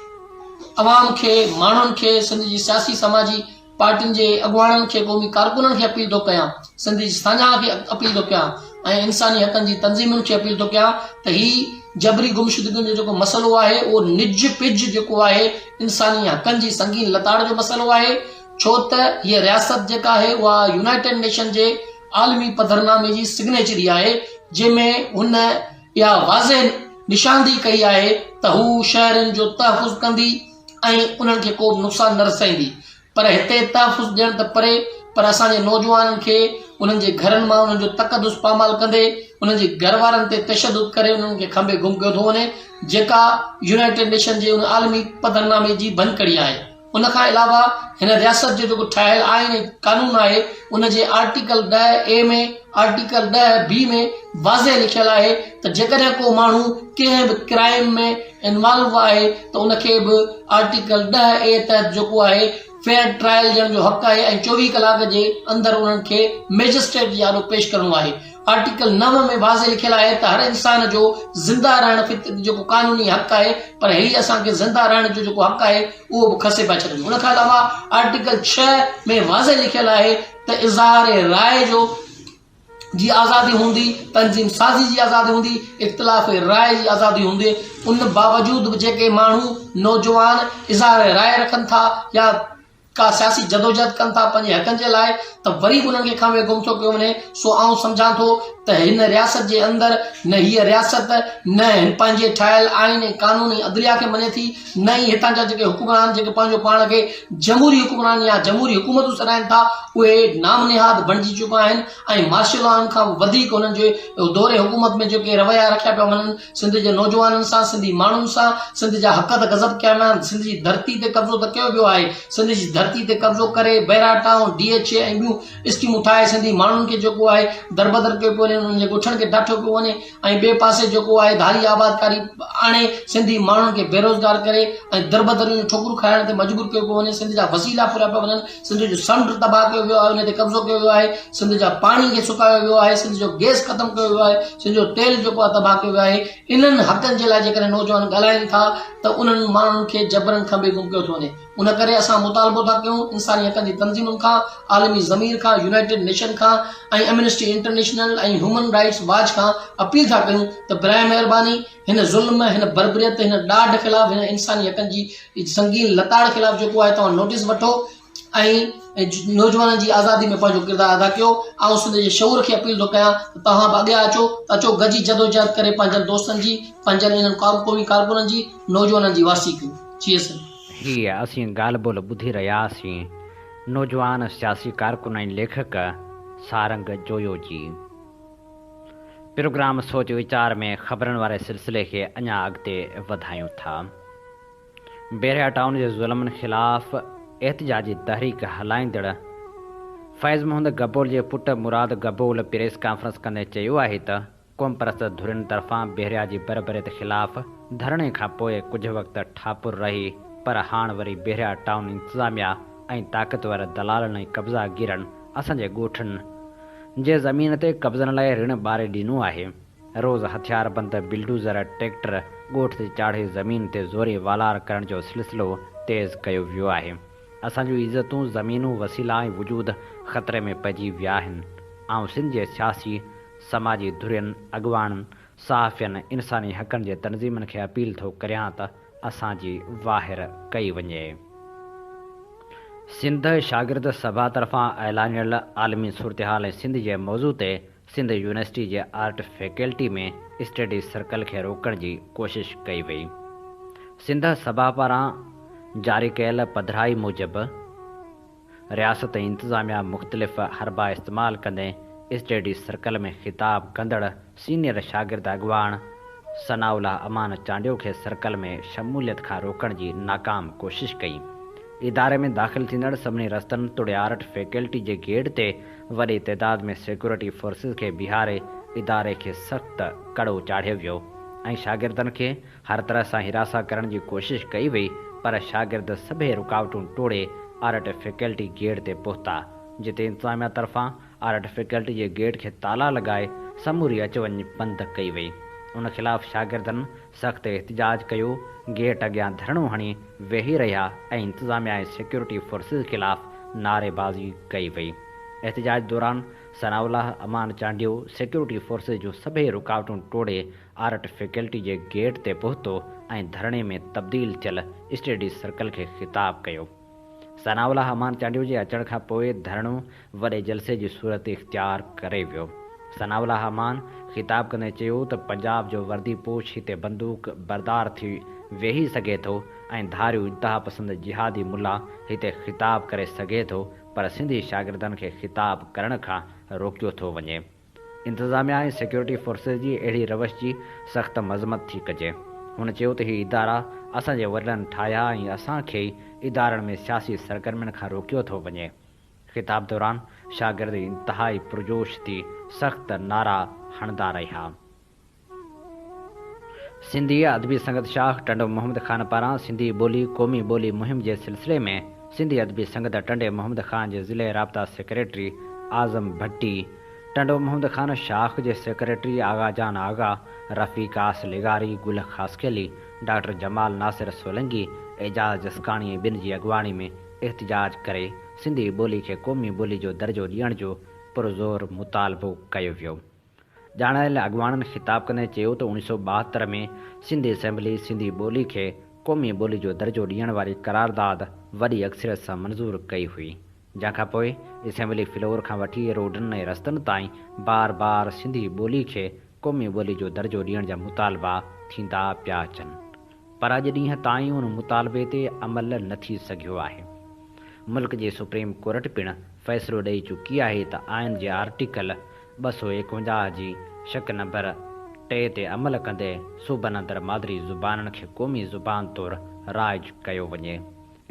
अवाम खे, माण्हुनि खे, सिंध जी सियासी समाजी पार्टियुनि जे अॻुवाणनि खे, क़ौमी कारकुननि खे अपील थो कयां, सिंध जी साझा खे अपील थो कयां ऐं इंसानी हक़नि जी तंज़ीमुनि खे अपील थो कयां त ही जबरी गुमशुदगियुनि जो जेको मसइलो आहे उहो निज पिज जेको आहे इंसानी हक़नि जी संगीन लताड़ जो मसइलो आहे। छो त हीअ रियासत जेका आहे उहा यूनाइटेड नेशन जे आलमी पधरनामे जी सिग्नेचरी आहे, जंहिंमें हुन इहा वाज़े निशानदी कई आहे त हू शहरनि जो तहफ़ुज़ कंदी ऐं उन्हनि खे को बि नुक़सानु न रसाईंदी। पर हिते तहफ़ुज़ ॾियण त परे, पर असांजे नौजवाननि खे उन्हनि जे घरनि मां उन्हनि जो तक़दुस पामाल कंदे उन्हनि जे घर वारनि ते तशदुद करे उन्हनि खे खंबे गुम कयो थो वञे, जेका यूनाइटेड नेशन जे उन आलमी पधरनामे जी भनकड़ी आहे। उन खां अलावा हिन रियासत जो जेको ठहियल आईन कानून आहे उन जे आर्टिकल 10A में, आर्टिकल 10B में वाज़े लिखियल आहे त जेकॾहिं को माण्हू कंहिं बि क्राइम में इन्वॉल्व आहे त उनखे बि आर्टिकल 10A तहत जेको आहे फेयर ट्रायल ॾियण जो हक़ आहे ऐं 24 कलाक जे अंदरि उन्हनि खे मैजिस्ट्रेट जे आॾो पेश करणो आहे। आर्टिकल 9 में वाज़े लिखियल आहे त हर इंसान जो ज़िंदा रहण जेको कानूनी हक़ आहे, पर ही असांखे ज़िंदा रहण जो जेको हक़ आहे उहो बि खसे पिया छॾियो। उन खां अलावा आर्टिकल 6 में वाज़े लिखियल आहे त इज़हार राय जो जी आज़ादी हूंदी, तंज़ीम साज़ी जी आज़ादी हूंदी, इख़्तिलाफ़ राय जी आज़ादी हूंदी। उन बावजूद बि जेके माण्हू नौजवान इज़हार राय रखनि था या का सियासी जदोजहद कनि था पंहिंजे हक़नि जे लाइ, त वरी उन्हनि खे खंबे गुम थो कयो वञे। सो आउं सम्झां थो त हिन रियासत जे अंदरि न हीअ रियासत न पंहिंजे ठहियल आइन ऐं कानूनी अदलिया खे मञे थी, न ई हितां जा जेके हुकुमरान जेके पंहिंजो पाण खे जमहूरी हुकुमरान या जमहूरी हुकूमतूं सॾाइनि था उहे नाम निहाद बणिजी चुका आहिनि ऐं मार्शल लॉ खां वधीक उन्हनि जे दौरे हुकूमत में जेके रवैया रखिया पिया वञनि सिंध जे नौजवाननि सां, सिंधी माण्हुनि सां, सिंध जा हक़ त गज़ब कया विया आहिनि। सिंध जी धरती ते कब्ज़ो त कयो वियो आहे, सिंध जी धरती ते कब्ज़ो करे बैराटाऊं DHA ऐं ॿियूं स्कीमूं ठाहे सिंधी माण्हुनि खे जेको आहे दरबदर कयो पियो वञे, उन्हनि जे ॻोठनि खे ॾाठो पियो वञे ऐं ॿिए पासे जेको आहे धारी आबादकारी आणे सिंधी माण्हुनि खे बेरोज़गार करे ऐं दरबदरियूं जूं ठोकरूं खाइण ते मजबूर कयो पियो वञे। सिंध जा वसीला पूरा पिया वञनि, सिंध जो समुंड तबाह कयो वियो आहे, उन ते कब्ज़ो कयो वियो आहे, सिंध जा पाणी खे सुकायो वियो आहे, सिंध जो गैस ख़तमु कयो वियो आहे, सिंध जो तेल जेको आहे तबाह कयो वियो आहे। इन्हनि हक़नि जे लाइ जेकॾहिं नौजवान ॻाल्हाइनि था त उन्हनि माण्हुनि खे जबरन खंबे गुम कयो थो वञे। उन करे असां मुतालबो था कयूं इंसानी हक़नि जी तंज़ीमुनि खां, आलमी ज़मीर खां, यूनाइटेड नेशन खां ऐं एमनेस्टी इंटरनेशनल ऐं ह्यूमन राइट्स वॉच खां अपील था कयूं त बराए महिरबानी हिन ज़ुल्म, हिन बर्बरियत, हिन ॾाढ ख़िलाफ़, हिन इंसानी हक़नि जी संगीन लताड़ ख़िलाफ़ जेको आहे तव्हां नोटिस वठो ऐं नौजवाननि जी आज़ादी में पंहिंजो किरदारु अदा कयो। ऐं सिंध जे शऊर खे अपील थो कयां त तव्हां बि अॻियां अचो गॾिजी जदोजहद करे पंहिंजनि दोस्तनि जी, पंहिंजनि इन्हनि क़ौमी कारकुननि जी, नौजवाननि जी वासी कयूं। जी सर, हीअ असीं ॻाल्हि ॿोल ॿुधी रहियासीं नौजवान सियासी कारकुन ऐं लेखक सारंग जोयो जी। प्रोग्राम सोच वीचार में ख़बरनि वारे सिलसिले खे अञा अॻिते वधायूं था। बेरिया टाउन जे ज़ुल्मनि ख़िलाफ़ एहतिजाजी तहरीक हलाईंदड़ फैज़ मोहम्मद गबोल जे पुटु मुराद गबोल प्रेस कॉन्फ्रेंस कंदे चयो आहे त क़ौम परस्त धुरियुनि तरफ़ां बेरिया जी बर्बरियत ख़िलाफ़ धरणे खां पोइ कुझु वक़्तु ठापुर रही, पर हाणे वरी बेरिया टाउन इंतिज़ामिया ऐं ताक़तवर दलालनि ऐं कब्ज़ा गिरनि असांजे ॻोठनि जे ज़मीन ते कब्ज़नि लाइ ऋण ॿारे ॾिनो आहे। रोज़ हथियारबंद बिल्डूज़र ट्रैक्टर ॻोठ ते चाढ़े ज़मीन ते ज़ोरी वालार करण जो सिलसिलो तेज़ कयो वियो आहे। असांजूं इज़तूं ज़मीनूं वसीला ऐं वजूद ख़तरे में पइजी विया आहिनि। ऐं सिंध जे सियासी समाजी धुरियुनि अॻुवाणनि सहाफ़ियनि इंसानी हक़नि जे तनज़ीमनि खे अपील थो करियां त असांजी वाहिर कई वञे। सिंध शागिर्द सभा तरफ़ां ऐलानियल आलमी सूरतहाल ऐं सिंध जे मौज़ू ते सिंध यूनिवर्सिटी जे आर्ट फैकल्टी में स्टडी सर्कल खे रोकण जी कोशिश कई वई। सिंध सभा पारां जारी कयल पधिराई मूजिबि रियासत इंतिज़ामिया मुख़्तलिफ़ हरबा इस्तेमालु कंदे स्टडी सर्कल में ख़िताब कंदड़ सीनियर शागिर्द अॻुवाण सनाउल्लाह अमान चांडियो खे सर्कल में शमूलियत खां रोकण जी नाकाम कोशिश कई। इदारे में दाख़िल थींदड़ सभिनी रस्तनि तोड़े आर्ट फैकल्टी जे गेट ते वॾी तइदाद में सिक्योरिटी फोर्सिस खे बीहारे इदारे खे सख़्तु कड़ो चाढ़ियो वियो ऐं शागिर्दनि खे हर तरह सां हिरासा करण जी कोशिश कई वई, पर शागिर्द सभई रुकावटूं टोड़े आर्ट फैकल्टी गेट ते पहुता, जिते इंतिज़ामिया तरफ़ां आर्ट फैकल्टी जे गेट खे ताला लॻाए समूरी अच वञ बंदि कई वई। उन ख़िलाफ़ शागिर्दनि सख़्तु एहतिजाज कयो, गेट अॻियां धरणो हणी वेही रहिया ऐं इंतिज़ामिया ऐं सिक्योरिटी फोर्सिस ख़िलाफ़ नारेबाज़ी कई वई। एहतिजाज दौरान सनाउल्लाह अमान चांडियो सिक्योरिटी फोर्सिस जूं सभई रुकावटूं टोड़े आर्ट फैकल्टी जे गेट ते पहुतो ऐं धरणे में तब्दील थियल स्टडी सर्कल खे ख़िताब कयो। सनाउल्लाह अमान चांडियो जे अचण खां पोइ धरणो वॾे जलसे जी सूरत इख़्तियार करे वियो। सनाउल्लाह अमान ख़िताब कंदे चयो त पंजाब जो वर्दीपोश हिते बंदूक बरदार थी वेही सघे थो ऐं धारियूं इंतिहा पसंद जिहादी मुल्ला हिते ख़िताब करे सघे थो, पर सिंधी शागिर्दनि खे ख़िताब करण खां रोकियो थो वञे। इंतिज़ामिया ऐं सिक्योरिटी फोर्सिस जी अहिड़ी रवश जी सख़्तु मज़म्मत थी कजे। हुन चयो त हीअ इदारा असांजे वॾनि ठाहिया ऐं असांखे इदारनि में सियासी सरगर्मियुनि खां रोकियो थो वञे। ख़िताब दौरान शागिर्द इंतिहाई पुरजोश थी सख़्तु नारा हणंदा रहिया। सिंधी अदबी संगत शाह टंडो मोहम्मद ख़ान पारां सिंधी ॿोली क़ौमी ॿोली मुहिम जे सिलसिले में सिंधी अदबी संगत टंडे मोहम्मद ख़ान जे ज़िले राब्ता सेक्रेटरी आज़म भट्टी, टंडो मोहम्मद ख़ान शाख जे सेक्रेटरी आगाजान आगा, रफ़ीक आस लिगारी, गुल ख़ासकेली, डॉक्टर जमाल नासिर सोलंगी, एजाज़ जसकाणी ॿिनि जी अॻुवाणी में एहतिजाज करे सिंधी ॿोली खे क़ौमी ॿोली जो दर्जो ॾियण जो पुरज़ोर मुतालबो कयो वियो। ॼाणायल अॻुवाणनि ख़िताब कंदे चयो त 1972 में सिंधी असेंबली सिंधी ॿोली खे क़ौमी ॿोली जो दर्जो ॾियण वारी करारदाद वॾी अक्सरियत सां मंज़ूर कई हुई, जंहिंखां पोइ असेंबली फ्लोर खां वठी रोडनि ऐं रस्तनि ताईं बार बार सिंधी ॿोली खे क़ौमी ॿोली जो दर्जो ॾियण जा मुतालबा थींदा पिया अचनि, पर अॼु ॾींहं ताईं उन मुतालबे ते अमल न थी सघियो आहे। मुल्क जे सुप्रीम कोर्ट पिणु फ़ैसिलो ॾेई चुकी आहे त आइन जे आर्टिकल 251 जी शक नंबर 3 ते अमल कंदे सूबनि अंदरि मादरी ज़ुबाननि खे क़ौमी ज़ुबान तौरु राइज कयो वञे।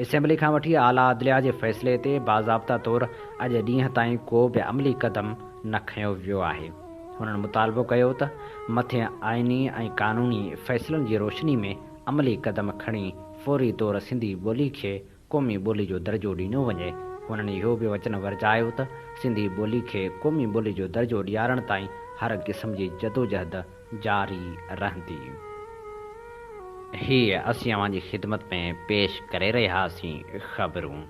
असेंबली खां वठी आला अदलिया जे फ़ैसिले ते बाज़ाब्ता तौरु अॼु ॾींहं ताईं को बि अमली क़दम न खयो वियो आहे। हुननि मुतालबो कयो त मथे आइनी ऐं क़ानूनी फ़ैसिलनि जी रोशनी में अमली क़दम खणी फ़ौरी तौरु सिंधी ॿोली खे क़ौमी ॿोली जो दर्जो ॾिनो वञे। हुननि इहो बि वचन वरजायो त सिंधी ॿोली खे क़ौमी ॿोली जो दर्जो ॾियारण ताईं हर क़िस्म जी जदोजहद जारी रहंदी। हीअ असीं अव्हां जी ख़िदमत में पेश करे रहियासीं ख़बरूं।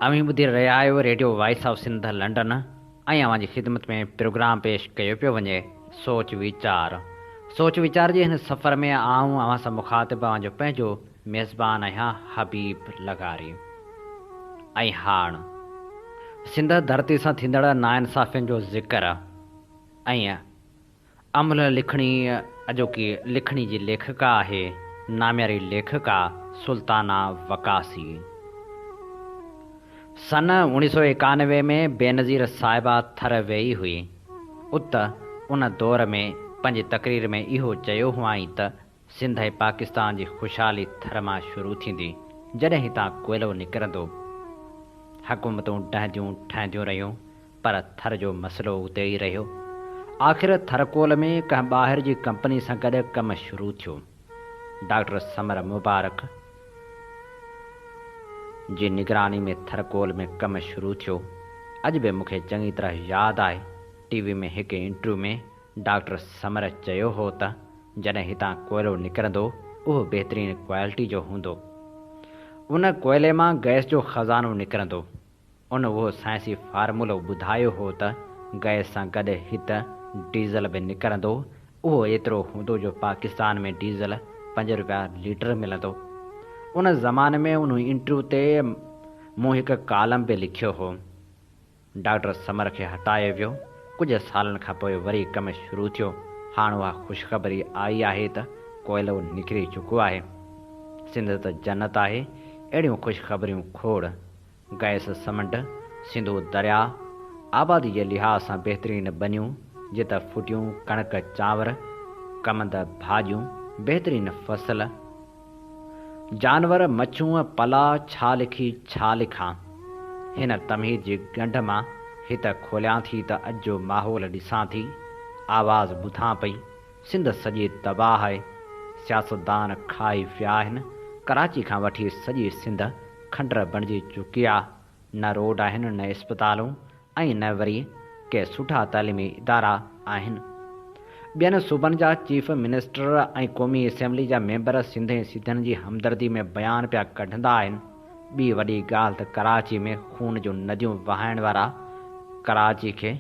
अव्हीं ॿुधी रहिया आहियो Radio voice of Sindh London ऐं अव्हां जी ख़िदमत में प्रोग्राम पेश कयो पियो वञे सोच वीचार। सोच वीचार जे हिन सफ़र में आऊं अव्हां सां मुख़ातिब अव्हां जो पंहिंजो मेज़बान आहियां हबीब लगारी। ऐं हाण सिंध धरती सां थींदड़ नाइंसाफ़ियुनि जो ज़िक्र ऐं अमल लिखणी अॼोकी लिखणी जी लेखिका आहे नाम्यारी लेखिका सुल्ताना वकासी। सन 1991 में बेनज़ीर साहिबा थर वेई हुई। उत उन दौर में पंहिंजी तक़रीर में इहो चयो हुआईं त सिंध ऐं पाकिस्तान जी ख़ुशहाली थर मां शुरू थींदी जॾहिं हितां कोयलो निकिरंदो। हुकूमतूं डहंदियूं ठहंदियूं रहियूं, पर थर जो मसइलो उते ई रहियो। आख़िर थरकोल में कंहिं ॿाहिरि जी कंपनी सां गॾु कमु शुरू थियो। डॉक्टर समर मुबारक जी निगरानी में थरकोल में कमु शुरू थियो। अॼु बि मूंखे चङी तरह यादि आहे, टीवी में हिकु इंटरव्यू में डॉक्टर समर चयो हो त जॾहिं हितां कोयलो निकिरंदो उहो बहितरीनु क्वालिटी जो हूंदो। उन कोयले मां गैस जो ख़ज़ानो निकिरंदो। उन उहो साइंसी फार्मूलो ॿुधायो हो त गैस सां गॾु हिते डीज़ल बि निकिरंदो। उहो एतिरो हूंदो जो पाकिस्तान में डीज़ल 5 रुपया लीटर मिलंदो। उन ज़माने में उन इंटरव्यू ते मूं हिकु कॉलम बि लिखियो हो। डॉक्टर समर खे हटायो वियो। कुझु सालनि खां पोइ वरी कमु शुरू थियो। हाणे उहा ख़ुशख़बरी आई आहे त कोयलो निकिरी चुको आहे। सिंध त जन्नत आहे। अहिड़ियूं ख़ुशख़बरियूं खोड़। गैस समुंड, सिंधु दरिया, आबादी जे लिहाज़ सां बहितरीनु बनियूं जिते फुटियूं कणक चांवर, कमंद भाॼियूं, बहितरीनु फसल, जानवर मच्छूं पला, छा लिखी छा लिखां। हिन तमहीद जी ॻंढ मां हिते खोलियां थी त अॼु जो माहौल ॾिसां थी, आवाज़ ॿुधां पई। सिंध सॼी तबाह आहे। सियासतदान खाई विया आहिनि। कराची खां वठी सॼी सिंध खंडर बणिजी चुकी आहे। न रोड आहिनि, न इस्पतालूं, ऐं न वरी के सुठा तइलीमी इदारा आहिनि। ॿियनि सूबनि जा चीफ मिनिस्टर ऐं क़ौमी असेंबली जा मेंबर सिंध ऐं सिंधियुनि जी हमदर्दी में बयान पिया कढंदा आहिनि। ॿी वॾी ॻाल्हि त कराची में खून जूं नदियूं वहाइण वारा कराची खे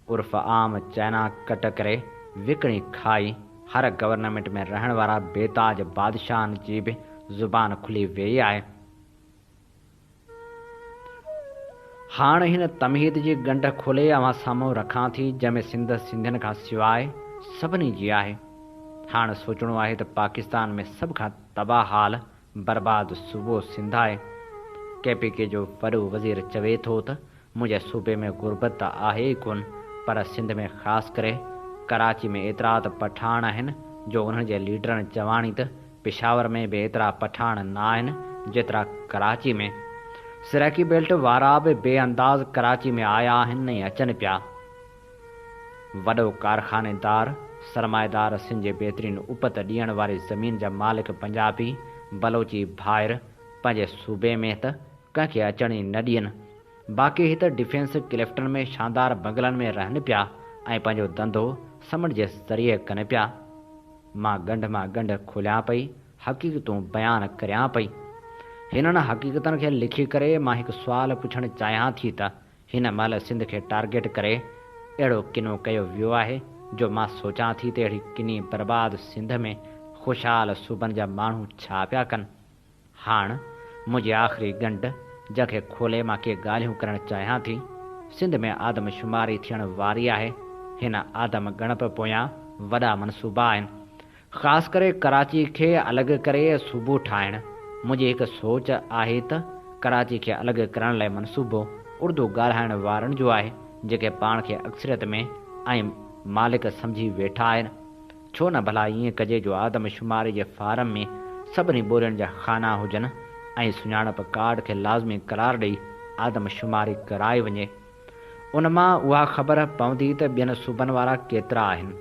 उर्फ़ आम चाइना कट करे विकिणी खाई हर गवर्नमेंट में रहण वारा बेताज बादशाहनि जी बि ज़ुबान खुली वई आहे। हाणे हिन तमहीद जी ॻंढ खोले अवां साम्हूं रखां थी जंहिंमें सिंध सिंधियुनि खां सवाइ सभिनी जी आहे। हाणे सोचणो आहे त पाकिस्तान में सभ खां तबाह हाल बर्बाद सूबो सिंध आहे। KPK जो वॾो वज़ीर चवे थो त मुंहिंजे सूबे में गुरबत त आहे ई कोन, पर सिंध में ख़ासि करे कराची में एतिरा त पठान आहिनि जो उन्हनि जे लीडरनि चवाणी त पेशावर में बि एतिरा पठान न आहिनि जेतिरा कराची में। सिरैकी बेल्ट वारा बि बेअंदाज़ कराची में आया आहिनि ऐं अचनि पिया। वॾो कारखानेदार सरमाएदार सिंध जे बहितरीनु उपत ॾियण वारी ज़मीन जा मालिक पंजाबी बलोची भाइर पंहिंजे सूबे में त कंहिंखे अचण ई न ॾियनि। बाक़ी हिते डिफेंस क्लिफ्टन में शानदार बंगलनि में रहनि पिया ऐं पंहिंजो धंधो समुंड जे ज़रिए कनि पिया। मां ॻंढ मां ॻंढ खोलियां पई, हक़ीक़तूं बयानु करियां पई। हिननि हक़ीक़तनि खे लिखी करे मां हिकु सुवालु पुछणु चाहियां थी त हिन महिल सिंध खे टारगेट करे अहिड़ो किनो कयो वियो आहे जो मां सोचां थी त अहिड़ी किनी बर्बाद सिंध में ख़ुशहाल सूबनि जा माण्हू छा पिया कनि। हाणे मुंहिंजी आख़िरी ॻंढ जंहिंखे खोले मां के ॻाल्हियूं करणु चाहियां थी। सिंध में आदमशुमारी थियण वारी आहे। हिन आदम गणप पोयां वॾा मनसूबा आहिनि। ख़ासि करे कराची खे अलॻि करे सूबो ठाहिणु। मुंहिंजी हिकु सोच आहे त कराची खे अलॻि करण लाइ मनसूबो उर्दू ॻाल्हाइण वारनि जो आहे जेके पाण खे अक्सरियत में ऐं मालिक सम्झी वेठा आहिनि। छो न भला ईअं कजे जो आदमशुमारी जे फारम में सभिनी ॿोलियुनि जा खाना हुजनि ऐं सुञाणप कार्ड खे लाज़मी करार ॾेई आदमशुमारी कराई वञे। उन मां उहा ख़बर पवंदी त ॿियनि सूबनि वारा केतिरा आहिनि,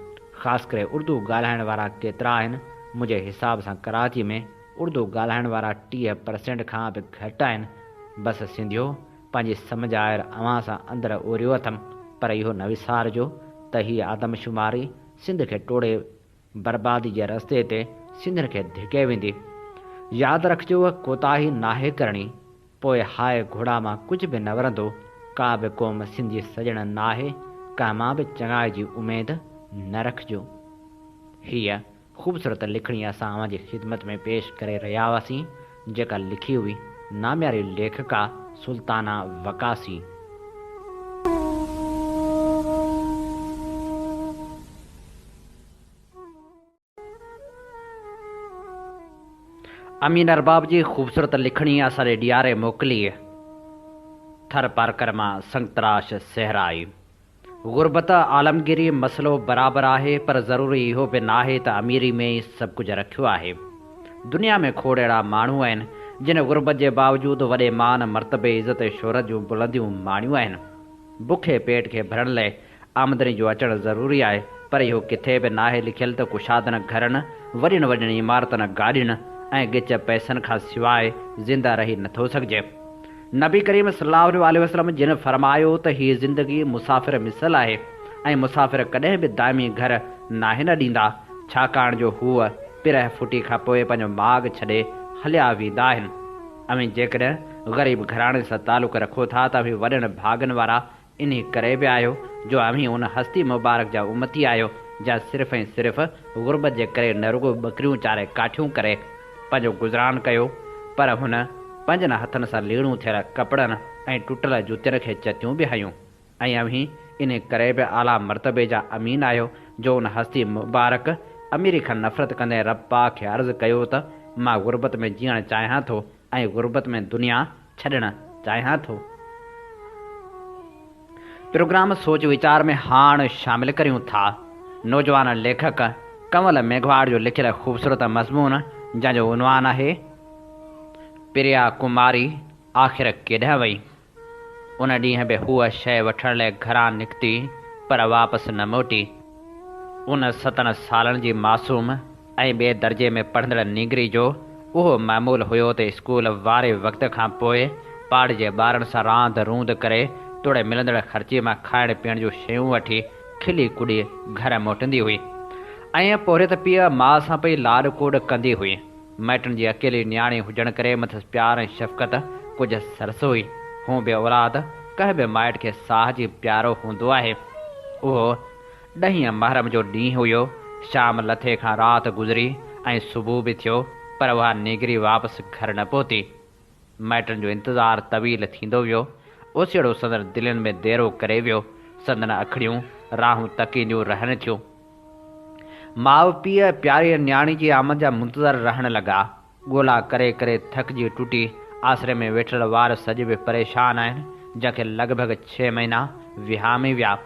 ख़ासि करे उर्दू ॻाल्हाइण वारा केतिरा आहिनि। मुंहिंजे हिसाब सां कराची में उर्दू ॻाल्हाइण वारा 30% खां बि घटि आहिनि। बसि सिंधियो पंहिंजी सम्झ आयर अव्हां सां अंदरि ओरियो अथमि, पर इहो न विसारिजो त हीअ आदमशुमारी सिंध खे टोड़े बर्बादी जे रस्ते ते सिंधियुनि खे धिके वेंदी। यादि रखिजो कोताही नाहे करणी, पोइ हाय घोड़ा मां कुझु बि न वरंदो। का बि क़ौम सिंधी सॼण नाहे, कंहिं मां बि चङाई जी उमेद न रखिजो। हीअ ख़ूबसूरत लिखणी असां अव्हां जी ख़िदमत में पेश करे रहिया हुआसीं, जेका लिखी हुई नाम्यारी लेखिका सुल्ताना वकासी। अमीन अरबाब जी ख़ूबसूरत लिखणी असांजे ॾियारे मोकिली। थर पारकर मां संगतराश सहराई। गुरबत आलमगिरी मसलो बराबरि आहे, पर ज़रूरी इहो बि न आहे त अमीरी में ई सभु कुझु रखियो आहे। दुनिया में खोड़ अहिड़ा माण्हू आहिनि जिन गुरबत जे बावजूदि वॾे मान मर्तबे इज़त ऐं शोहरत जूं बुलंदियूं माणियूं आहिनि। बुखे पेट खे भरण लाइ आमदनी जो अचणु ज़रूरी आहे, पर इहो किथे बि नाहे लिखियलु त कुशादनि घरनि, वॾियुनि वॾियुनि इमारतनि गाॾियुनि ऐं गिच पैसनि खां सवाइ ज़िंदा रही नथो सघिजे। नबी करीम सल्लल्लाहु अलैहि वसल्लम जिन फरमायो त हीअ ज़िंदगी मुसाफ़िर मिसल आहे ऐं मुसाफ़िर कॾहिं बि दाइमी घर नाहे न ॾींदा, छाकाणि जो हूअ पिरह फुटी खां पोइ पंहिंजो माॻ छॾे हलिया वेंदा आहिनि। अमी जेकॾहिं ग़रीब घराणे सां तालुक़ रखो था त अमी वॾनि भागनि वारा इन करे बि आहियो जो अमी उन हस्ती मुबारक जा उमती आहियो जा सिर्फ़ु ऐं सिर्फ़ु गुरबत जे करे न रुगो ॿकरियूं चारे काठियूं करे पंहिंजो गुज़रान कयो, पर हुन पंजनि हथनि सां लीणूं थियल कपिड़नि ऐं टुटल जूतियुनि खे चतियूं बि हयूं। ऐं अमी इन करे बि आला मर्तबे जा अमीन आहियो जो उन हस्ती मुबारक अमीरी खां नफ़रत कंदे रब पाक खे अर्ज़ु कयो त मां गुरबत में जीअणु चाहियां थो ऐं गुरबत में दुनिया छॾणु चाहियां थो। प्रोग्राम सोच वीचार में हाणे शामिल करियूं था नौजवान लेखक कंवल मेघवाड़ जो लिखियल ख़ूबसूरत मज़मून जंहिंजो उनवान आहे प्रिया कुमारी आख़िर केॾांहुं वई। उन ॾींहुं बि हूअ शइ वठण लाइ घरां निकिती पर वापसि न मोटी। उन 7 सालनि जी मासूम ऐं ॿिए दर्जे में पढ़ंदड़ नीगरी जो उहो मामूल हुयो त स्कूल वारे वक़्त खां पोइ पाड़ जे ॿारनि सां रांदि रूंद करे तोड़े मिलंदड़ ख़र्चे मां खाइण पीअण जूं शयूं वठी खिली कुड़ी घर मोटंदी हुई ऐं पोइ त पीउ माउ सां पई लाॾ कोॾ कंदी हुई। माइटनि जी अकेली न्याणी हुजण करे मथां प्यार ऐं शफ़क़त कुझु सरस हुई। हूं बि औलाद कंहिं बि माइट खे साह जी प्यारो हूंदो आहे। उहो 10 मुहर्रम जो ॾींहुं हुयो। शाम लथे खां राति गुज़री ऐं सुबुह बि थियो पर उहा निगरी वापसि घर न पहुती। माइटनि जो इंतज़ारु तवील थींदो वियो। ओसीड़ो संदन दिलनि में देरो करे वियो। संदन अखड़ियूं राहूं तकींदियूं रहनि थियूं। माउ पीउ प्यारी न्याणी जी आमद जा मुंतज़र रहण लॻा। ॻोल्हा करे करे थकिजी टुटी आसरे में वेठल वार सॼ बि परेशान आहिनि जंहिंखे लॻभॻि 6 महीना विहामे विया।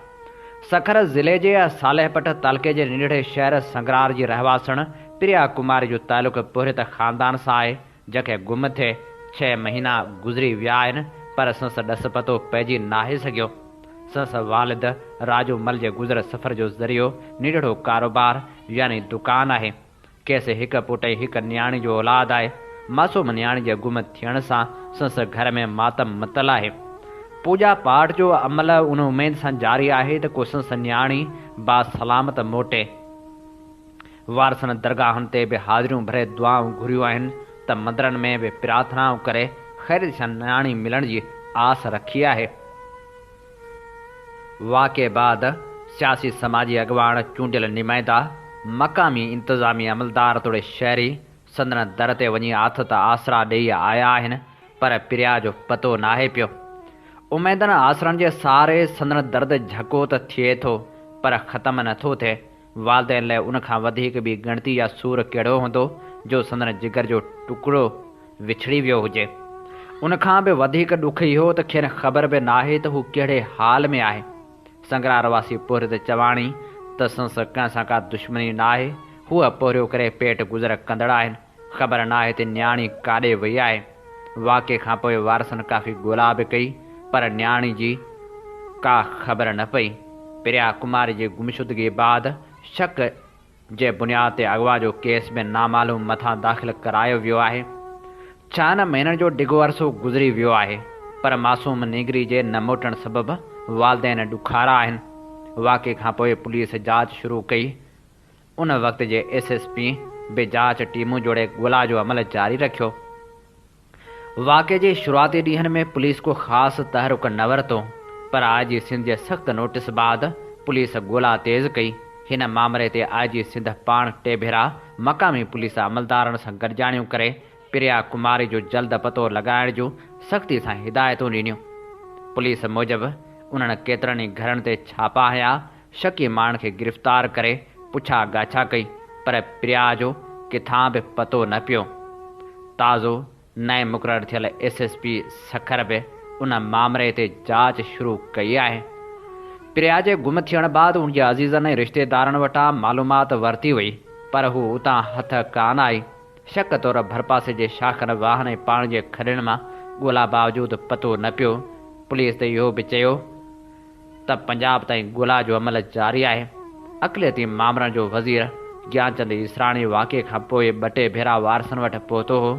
सखर ज़िले जे सालेहपट तालुके जे नंढड़े शहर संगरार जी रहवासण प्रिया कुमारी जो तालुक़ पुरित ख़ानदान सां आहे जंहिंखे गुम थिए 6 महीना गुज़री विया आहिनि पर संस ॾस पतो पइजी नाहे सघियो। संस वालिद राजू मल जे गुज़र सफ़र जो ज़रियो निढड़ो कारोबार यानी दुकान आहे। कंहिंसे हिकु पुट ऐं हिकु न्याणी जो औलाद आहे। मासूम न्याणी जे गुम थियण सां संस घर में मातम मतल आहे। पूजा पाठ जो अमल उन उमेद सां जारी आहे त को संस न्याणी बासलामत मोटे। वारसनि दरगाहनि ते बि हाज़िरियूं भरे दुआऊं घुरियूं आहिनि त मंदरनि में बि प्रार्थनाऊं करे ख़ैर सां न्याणी मिलण जी आस रखी आहे। वाक़े बाद सियासी समाजी अॻवान चूंडियल नुमाइंदा मक़ामी इंतज़ामी अमलदार तोड़े शहरी संदन दर ते वञी आथ त आसरा ॾेई आया आहिनि पर प्रिया जो पतो नाहे पियो। उमेदनि आसरनि जे सहारे संदन दर्द झको त थिए थो पर ख़तमु नथो थिए। वालदेन लाइ उन खां वधीक बि ॻणती या सूर कहिड़ो हूंदो जो संदन जिगर जो टुकड़ो विछड़ी वियो हुजे। उन खां बि वधीक ॾुख इहो त खेनि ख़बर बि नाहे त हू कहिड़े हाल में आहे। संगरार वासी पोरित चवाणी त संस कंहिं सां का दुश्मनी नाहे। हूअ पोरियो करे पेट गुज़र कंदड़ आहिनि। ख़बर नाहे त न्याणी काॾे वई आहे। वाक़े खां पोइ वारसनि काफ़ी ॻोल्हा बि कई पर न्याणी जी का ख़बर न पई। प्रिया कुमारी जी गुमशुदगी बाद शक जे बुनियाद ते अगवा जो केस में नामालूम मथां दाख़िल करायो वियो आहे। 4 महीननि जो डिघो अरसो गुज़री वियो आहे पर मासूम निगरी जे न मोटण सबबि वालदेन ॾुखारा आहिनि। वाक़े खां पोइ पुलिस जांच शुरू कई। उन वक़्त जे SSP बि जांच टीमूं जोड़े ॻोल्हा जो अमल जारी रखियो। वाक़े जे शुरूआती ॾींहनि में पुलिस को ख़ासि तहरुक न वरितो पर IG सिंध जे सख़्त नोटिस बाद पुलिस ॻोल्हा तेज़ कई। हिन मामले ते IG सिंध पाण 2 भेरा मक़ामी पुलिस अमलदारनि सां गॾिजाणियूं करे प्रिया कुमारी जो जल्द पतो लॻाइण जूं सख़्ती सां हिदायतूं ॾिनियूं। पुलिस मूजिबि उन्हनि केतिरनि ई घरनि ते छापा हया। शकी माण्हुनि खे गिरफ़्तार करे पुछा गाछा कई पर प्रिया जो किथां बि पतो न पियो। ताज़ो नए मुक़ररु थियल SSP सखर बि उन मामले ते जांच शुरू कई आहे। प्रिया जे गुम थियण बाद उनजे अज़ीज़नि ऐं रिश्तेदारनि वटां मालूमात वरिती वई पर हू उतां हथ कान आई। शक तौर भरपासे जे शाखनि वाहन ऐं पाण जे खॾनि मां ॻोल्हा बावजूदि पतो न पियो। पुलिस ते इहो बि चयो त पंजाब ताईं ॻोल्हा जो अमल जारी आहे। अक़लियती मामलनि जो वज़ीर ज्ञानचंद इसराणी वाक़े खां पोइ 2 भेरा वारसनि वटि पहुतो हो।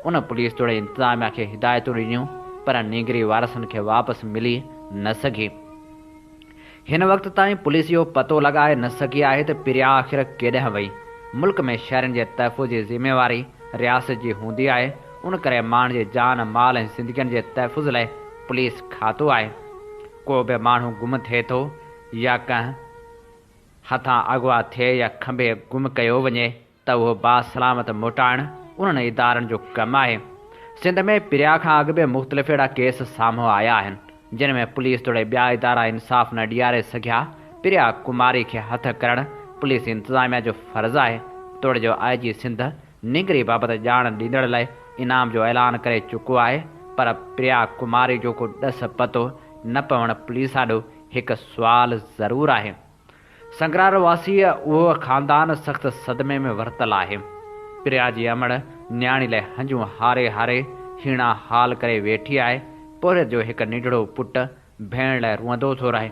उन पुलिस तोड़े इंतिज़ामिया खे हिदायतूं ॾिनियूं पर निगरी वारसनि खे वापसि मिली न सघी। हिन वक़्त ताईं पुलिस इहो पतो लॻाए न सघी आहे त प्रिया आख़िर केॾांहुं वई। मुल्क में शहरनि जे तहफ़ुज़ जी ज़िम्मेवारी रियासत जी हूंदी आहे। उन करे माण्हुनि जे जान माल ऐं ज़िंदगियुनि जे तहफ़ुज़ लाइ पुलिस खातो आहे। को बि माण्हू गुम थिए थो या कंहिं हथां अगवा थिए या खंभे गुम कयो वञे त उहो बासलामत मोटाइणु उन्हनि इदारनि जो कमु आहे। सिंध में पिरिया खां अॻु बि मुख़्तलिफ़ अहिड़ा केस साम्हूं आया आहिनि जिन में पुलिस तोड़े ॿिया इदारा इंसाफ़ न ॾियारे सघिया। पिरिया कुमारी खे हथ करणु पुलिस इंतिज़ामिया जो फ़र्ज़ु आहे। तोड़े जो IG सिंध निगरी बाबति ॼाण ॾींदड़ लाइ इनाम जो ऐलान करे चुको आहे, पर प्रिया कुमारी जो को ॾस पतो न पवणु पुलिस आॾो हिकु सुवाल ज़रूरु आहे। संगरार वासी उहो ख़ानदान सख़्तु सदमे में वरितलु आहे। प्रिया जी अमड़ न्याणी लाइ हंजूं हारे हारे हीणा हाल करे वेठी आहे। पोरे जो हिकु निढड़ो पुटु भेण लाइ रुअंदो थो रहे।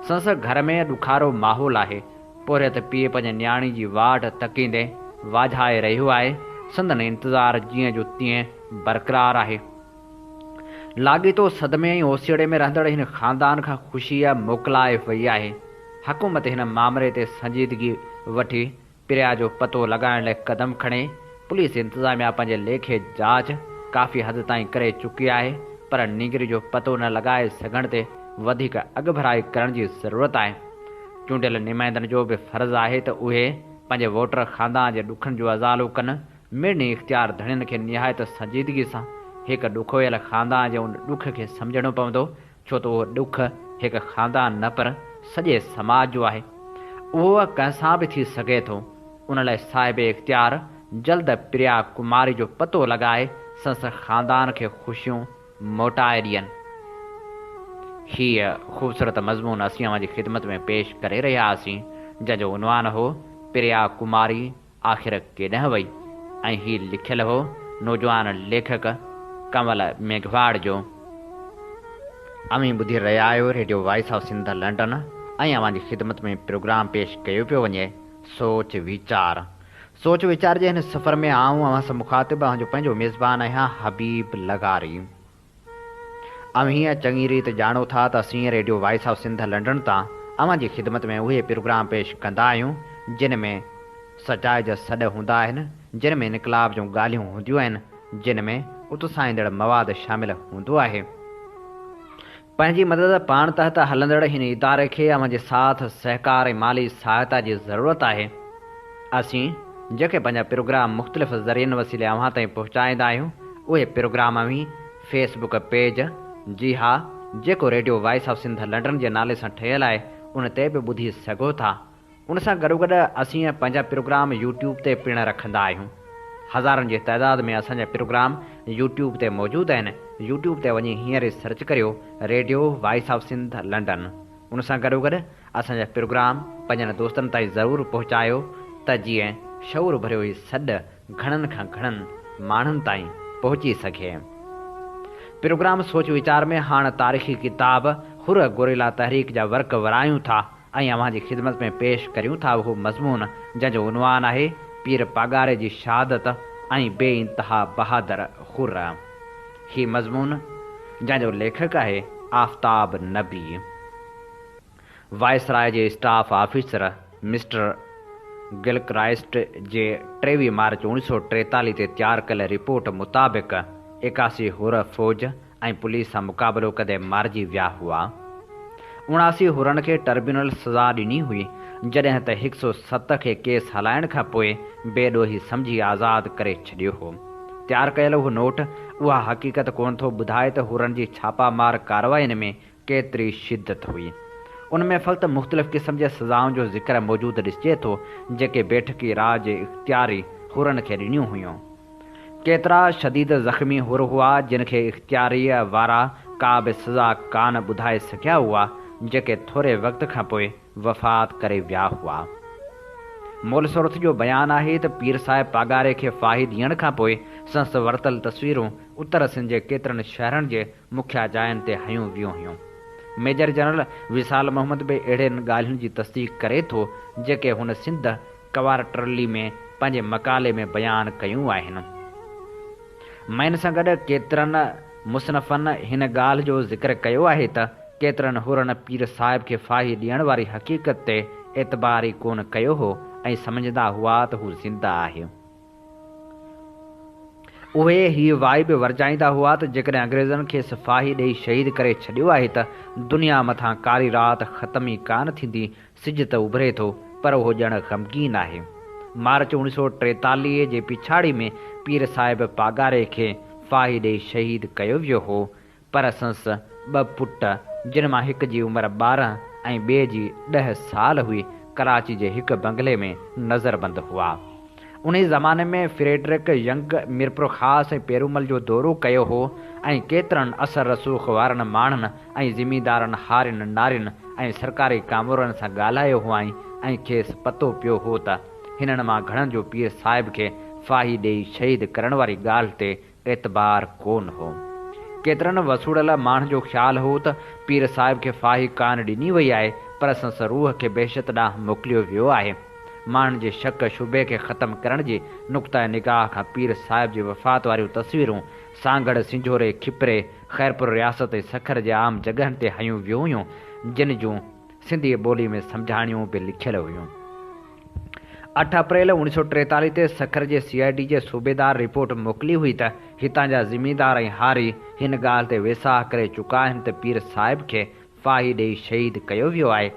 संस घर में ॾुखारो माहौल आहे। पोरे त पीउ पंहिंजे न्याणी जी वाट तकींदे वाझाए रहियो आहे। संदन इंतज़ारु जीअं जो तीअं बरक़रार आहे। लाॻीतो सदमे ऐं ओसीड़े में रहंदड़ हिन ख़ानदान खां ख़ुशी मोकिलाए वई आहे। हुकूमत हिन मामले ते संजीदगी वठी प्रिया जो पतो लॻाइण लाइ क़दम खणे। पुलिस इंतिज़ामिया पंहिंजे लेखे जांच काफ़ी हद ताईं करे चुकी आहे, पर निगरी जो पतो न लॻाए सघण ते वधीक अॻभराई करण जी ज़रूरत आहे। चूंडियल नुमाइंदनि जो बि फ़र्ज़ु आहे त उहे पंहिंजे वोटर ख़ानदान जे ॾुखनि जो अज़ालो कनि। मिड़नी इख़्तियार धणियुनि खे निहायत संजीदगी सां हिकु ॾुखोयल ख़ानदान जे उन ॾुख खे सम्झणो पवंदो, छो त उहो ॾुख हिकु ख़ानदान न पर सॼे समाज जो आहे। उहो कंहिंसां बि थी सघे थो। उन लाइ साहिब इख़्तियार जल्द प्रिया कुमारी जो पतो लॻाए संस ख़ानदान खे ख़ुशियूं मोटाए ॾियनि। हीअ ख़ूबसूरत मज़मून असीं अव्हांजी ख़िदमत में पेश करे रहिया हुआसीं, जंहिंजो उनवान हो प्रिया कुमारी आख़िर केॾांहुं वई, ऐं हीउ लिखियलु हो नौजवान लेखक कंवल मेघवाड़ जो। अमीं ॿुधी रहिया आहियो Radio voice of Sindh London, ऐं अव्हांजी ख़िदमत में प्रोग्राम पेश कयो पियो वञे सोच वीचार। सोच वीचार जे हिन सफ़र में आऊं अव्हां सां मुखातिब अव्हांजो पंहिंजो मेज़बान आहियां हबीब लगारी। हीअं चङी रीति ॼाणो था त असीं Radio voice of Sindh London तां अव्हांजी ख़िदमत में उहे प्रोग्राम पेश कंदा आहियूं जिन में सचाई जा सॾ हूंदा आहिनि, जिन में इनकलाब जूं ॻाल्हियूं हूंदियूं आहिनि, जिन में उत्साहींदड़ मवाद शामिल हूंदो आहे। पंहिंजी मदद पाण तहत हलंदड़ हिन इदारे खे अव्हांजे साथ सहकार ऐं माली सहायता जी ज़रूरत आहे। असीं जेके पंहिंजा प्रोग्राम मुख़्तलिफ़ ज़रियनि वसीले अव्हां ताईं पहुचाईंदा आहियूं, उहे प्रोग्राम बि फेसबुक पेज, जी हा, जेको radio voice of Sindh London जे नाले सां ठहियलु आहे, उन ते बि ॿुधी सघो था। उन सां गॾोगॾु असीं पंहिंजा प्रोग्राम यूट्यूब ते पिणु रखंदा आहियूं। हज़ारनि जी तइदाद में असांजा प्रोग्राम यूट्यूब ते मौजूदु आहिनि। यूट्यूब ते वञी हींअर ई सर्च करियो Radio voice of Sindh London. उन सां गॾोगॾु असांजा प्रोग्राम पंहिंजनि दोस्तनि ताईं ज़रूरु पहुचायो त जीअं शऊर भरियो ई सॾ घणनि खां घणनि माण्हुनि ताईं पहुची सघे। प्रोग्राम सोच वीचार में हाणे तारीख़ी किताब हुर गोरेला तहरीक जा वर्क वरायूं था ऐं अव्हांजी ख़िदमत में पेश करियूं था उहो मज़मून जंहिंजो उनवान आहे पीर पागारे जी शहादत ऐं बे इंतहा बहादर हुर। हीउ मज़मून जंहिंजो लेखक आहे आफ़ताब नबी। वायसराय जे स्टाफ ऑफिसर मिस्टर गिलक्राइस्ट जे 23 मार्च 1943 ते तयारु कयल रिपोर्ट मुताबिक़ 81 हुर फ़ौज ऐं पुलिस सां मुक़ाबिलो कंदे मारिजी विया हुआ। 79 हुरनि खे टर्ब्यूनल सज़ा ॾिनी हुई, जॾहिं त 107 खे केस हलाइण खां पोइ बेॾोही सम्झी आज़ादु करे छॾियो हो। तयारु कयल उहो नोट उहा हक़ीक़त कोन थो ॿुधाए त हुरनि जी छापामार कार्रवाइनि में केतिरी शिदत हुई। उन में फ़क़्ति मुख़्तलिफ़ क़िस्म जे सज़ाउनि जो ज़िक्र मौजूदु ॾिसिजे थो जेके बैठकी राज जे इख़्तियारी हुरनि खे ॾिनियूं हुयूं। केतिरा शदीद ज़ख़्मी हुर हुआ जिन खे इख़्तियारीअ वारा का बि सज़ा कान ॿुधाए सघिया हुआ, जेके थोरे वक़्त खां पोइ वफ़ात करे विया हुआ। मोल सूरत जो बयानु आहे त पीर साहिब पागारे खे फाही ॾियण खां पोइ संस वरितल तस्वीरूं उत्तर सिंध जे केतिरनि शहरनि जे मुख्या जायुनि ते हयूं वियूं हुयूं। मेजर जनरल विसाल मोहम्मद बि अहिड़नि ॻाल्हियुनि जी तस्दीक़ करे थो जेके हुन सिंध क्वार्टरली में पंहिंजे मकाले में बयानु कयूं आहिनि। मैन सां गॾु केतिरनि मुसनफ़नि हिन ॻाल्हि जो ज़िक्र कयो आहे त केतिरनि हुरनि पीर साहिब खे फाही ॾियण वारी हक़ीक़त ते एतबार ई कोन कयो हो ऐं सम्झंदा हुआ त हू ज़िंदा आहे। उहे हीअ वाई बि वरजाईंदा हुआ त जेकॾहिं अंग्रेज़नि खे सिपाही ॾेई शहीद करे छॾियो आहे त दुनिया मथां कारी राति ख़तम ई कान थींदी, सिज त उभरे थो, पर उहो ॼण ग़मगीन आहे। मार्च 1943 जे पिछाड़ी में पीर साहिब पागारे खे फाही ॾेई शहीद कयो वियो हो, पर संस 2 पुट जिन मां हिक जी उमिरि 12 ऐं ॿिए जी 10 साल हुई, कराची जे हिक बंगले में नज़रबंद हुआ। उन ज़माने में फ्रेडरिक यंग मिरपुर ख़ासि ऐं पेरूमल जो दौरो कयो हो ऐं केतिरनि असर रसूख़ वारनि माण्हुनि ऐं ज़िमीदारनि हारियुनि नारियुनि ऐं सरकारी कामोरनि सां ॻाल्हायो हुआईं ऐं खेसि पतो पियो हो त हिननि मां घणनि जो पीर साहिब खे फाही ॾेई शहीद करण वारी ॻाल्हि ते एतबार कोन हो। केतिरनि वसूड़ल माण्हुनि जो ख़्यालु हो त पीर साहिब खे फाही कान ॾिनी वई आहे, पर संस रूह खे बेशत ॾांहुं मोकिलियो वियो आहे। माण्हुनि जे शक शुबे खे ख़तमु करण जी नुक़्ता निगाह खां पीर साहिब जी वफ़ात वारियूं तस्वीरूं सांगड़, सिंझोरे, खिपरे, ख़ैरपुर रियासत ऐं सखर जे आम जॻहनि ते हयूं वियूं हुयूं, जिन जूं सिंधी ॿोली में सम्झाणियूं बि लिखियल हुयूं। 8 अप्रैल 1943 ते सखर जे CID जे सूबेदार रिपोर्ट मोकिली हुई त हितां जा ज़िमीदार ऐं हारी हिन ॻाल्हि ते वेसाह करे चुका आहिनि त पीर साहिब खे फाही ॾेई शहीद कयो वियो आहे।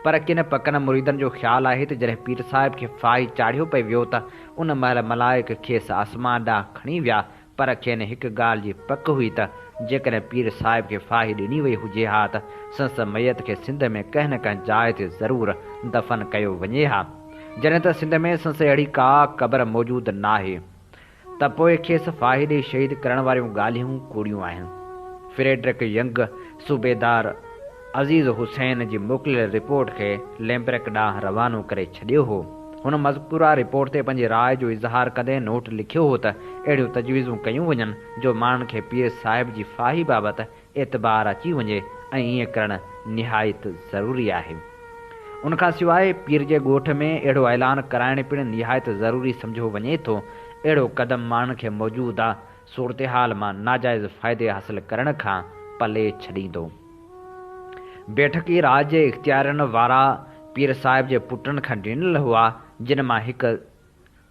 पर किन पकनि मुरीदनि जो ख़्यालु आहे त जॾहिं पीर साहिब खे फाही चाढ़ियो पियो वियो त उन महिल मलाइक खेसि आसमान ॾांहुं खणी विया, पर खेनि हिकु ॻाल्हि जी पक हुई त जेकॾहिं पीर साहिब खे फाही ॾिनी वई हुजे हा त संस मयत खे सिंध में कंहिं न कंहिं जाइ ते ज़रूरु दफ़न कयो वञे हा। जॾहिं त सिंध में संस अहिड़ी का क़बर मौजूदु नाहे त पोइ खेसि फाही ॾेई शहीद करण वारियूं ॻाल्हियूं कूड़ियूं आहिनि। फ्रेडरिक यंग सूबेदार अज़ीज़ हुसैन जी मोकिलियल रिपोर्ट खे लैम्ब्रेक ॾांहुं रवानो करे छॾियो हो। हुन मज़कूरा रिपोर्ट ते पंहिंजी राय जो इज़हार कंदे नोट लिखियो हो त अहिड़ियूं तजवीज़ूं कयूं वञनि जो माण्हुनि खे पीर साहिब जी फाही बाबति एतबार अची वञे ऐं ईअं करणु निहायत ज़रूरी आहे। उनखां सवाइ पीर जे ॻोठ में अहिड़ो ऐलान कराइण पिणु निहायत ज़रूरी सम्झो वञे थो। अहिड़ो क़दम माण्हुनि खे मौजूदा सूरतहाल मां नाजाइज़ फ़ाइदे हासिल करण खां पले छॾींदो। बैठकी राज जे इख़्तियारनि वारा पीर साहिब जे पुटनि खां ॾिनल हुआ, जिन मां हिकु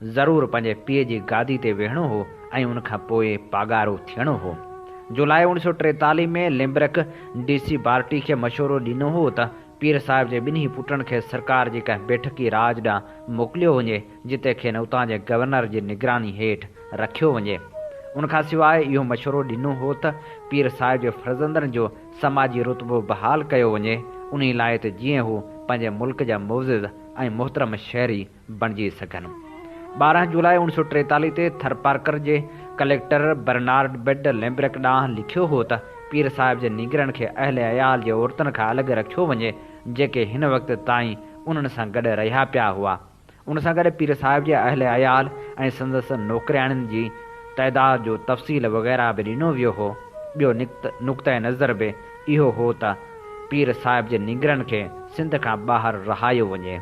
ज़रूरु पंहिंजे पीउ जी गादी ते वेहणो हो ऐं उनखां पोइ पागारो थियणो हो। जुलाई 1943 में लैम्ब्रेक DC पार्टी खे मशवरो ॾिनो हो त पीर साहिब जे ॿिन्ही पुटनि खे सरकार जी कंहिं बैठकी राज ॾांहुं मोकिलियो वञे, जिते खेनि उतां जे गवर्नर जी निगरानी हेठि रखियो वञे। उनखां सवाइ इहो मशवरो ॾिनो हो त पीर साहिब जे फ़र्ज़ंदनि जो समाजी रुतबो बहाल कयो वञे, उन लाइ त जीअं हू पंहिंजे मुल्क जा मुअज़्ज़िज़ ऐं मुहतरम शहरी बणिजी सघनि। 12 जुलाई 1943 ते थरपारकर जे कलेक्टर बर्नार्ड बेड लैम्ब्रेक ॾांहुं लिखियो हो त पीर साहिब जे नीगरनि खे अहल अयाल जे औरतुनि खां अलॻि रखियो वञे, जेके हिन वक़्त ताईं उन्हनि सां गॾु रहिया पिया हुआ। उन सां गॾु पीर साहिब जे अहल अयाल ऐं संदसि नौकरियाणियुनि जी तइदाद जो तफ़सील वग़ैरह बि ॾिनो वियो हो। ॿियो नुक़्ते नज़र बि इहो हो त पीर साहिब जे नीगरनि खे सिंध खां ॿाहिरि रहायो वञे।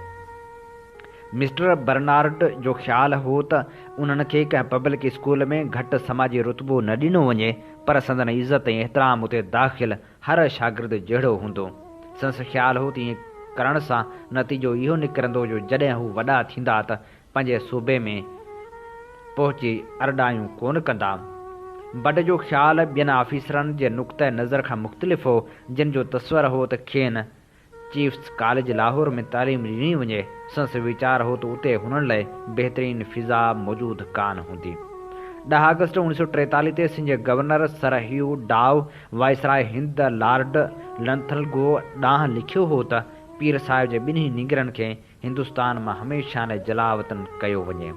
मिस्टर बर्नार्ड जो ख़्यालु हो त उन्हनि खे कंहिं पब्लिक स्कूल में घटि समाजी रुतबो न ॾिनो वञे, पर संदन इज़त ऐं एतिराम उते दाख़िल हर शागिर्द जहिड़ो हूंदो। संदसि ख़्यालु हो त ईअं करण सां नतीजो इहो निकिरंदो जो जॾहिं हू वॾा थींदा त पंहिंजे सूबे में पहुची अरडायूं कोन कंदा। बड जो ख़्यालु ॿियनि ऑफिसरनि जे नुक़्ते नज़र खां मुख़्तलिफ़ हो, जिन जो तस्वर हो त खेनि चीफ्स कॉलेज लाहौर में तालीम ॾिनी वञे। संदसि वीचार हो त उते हुननि लाइ बहितरीन फ़िज़ा मौजूदु कान हूंदी। 10 अगस्त 1943 ते सिंध जे गवर्नर सर ह्यू डाव वाइसराय हिंद लॉर्ड लंथलगो ॾांहुं लिखियो हो त पीर साहिब जे ॿिन्ही नीगरनि खे हिंदुस्तान मां हमेशह लाइ जलावतन कयो वञे।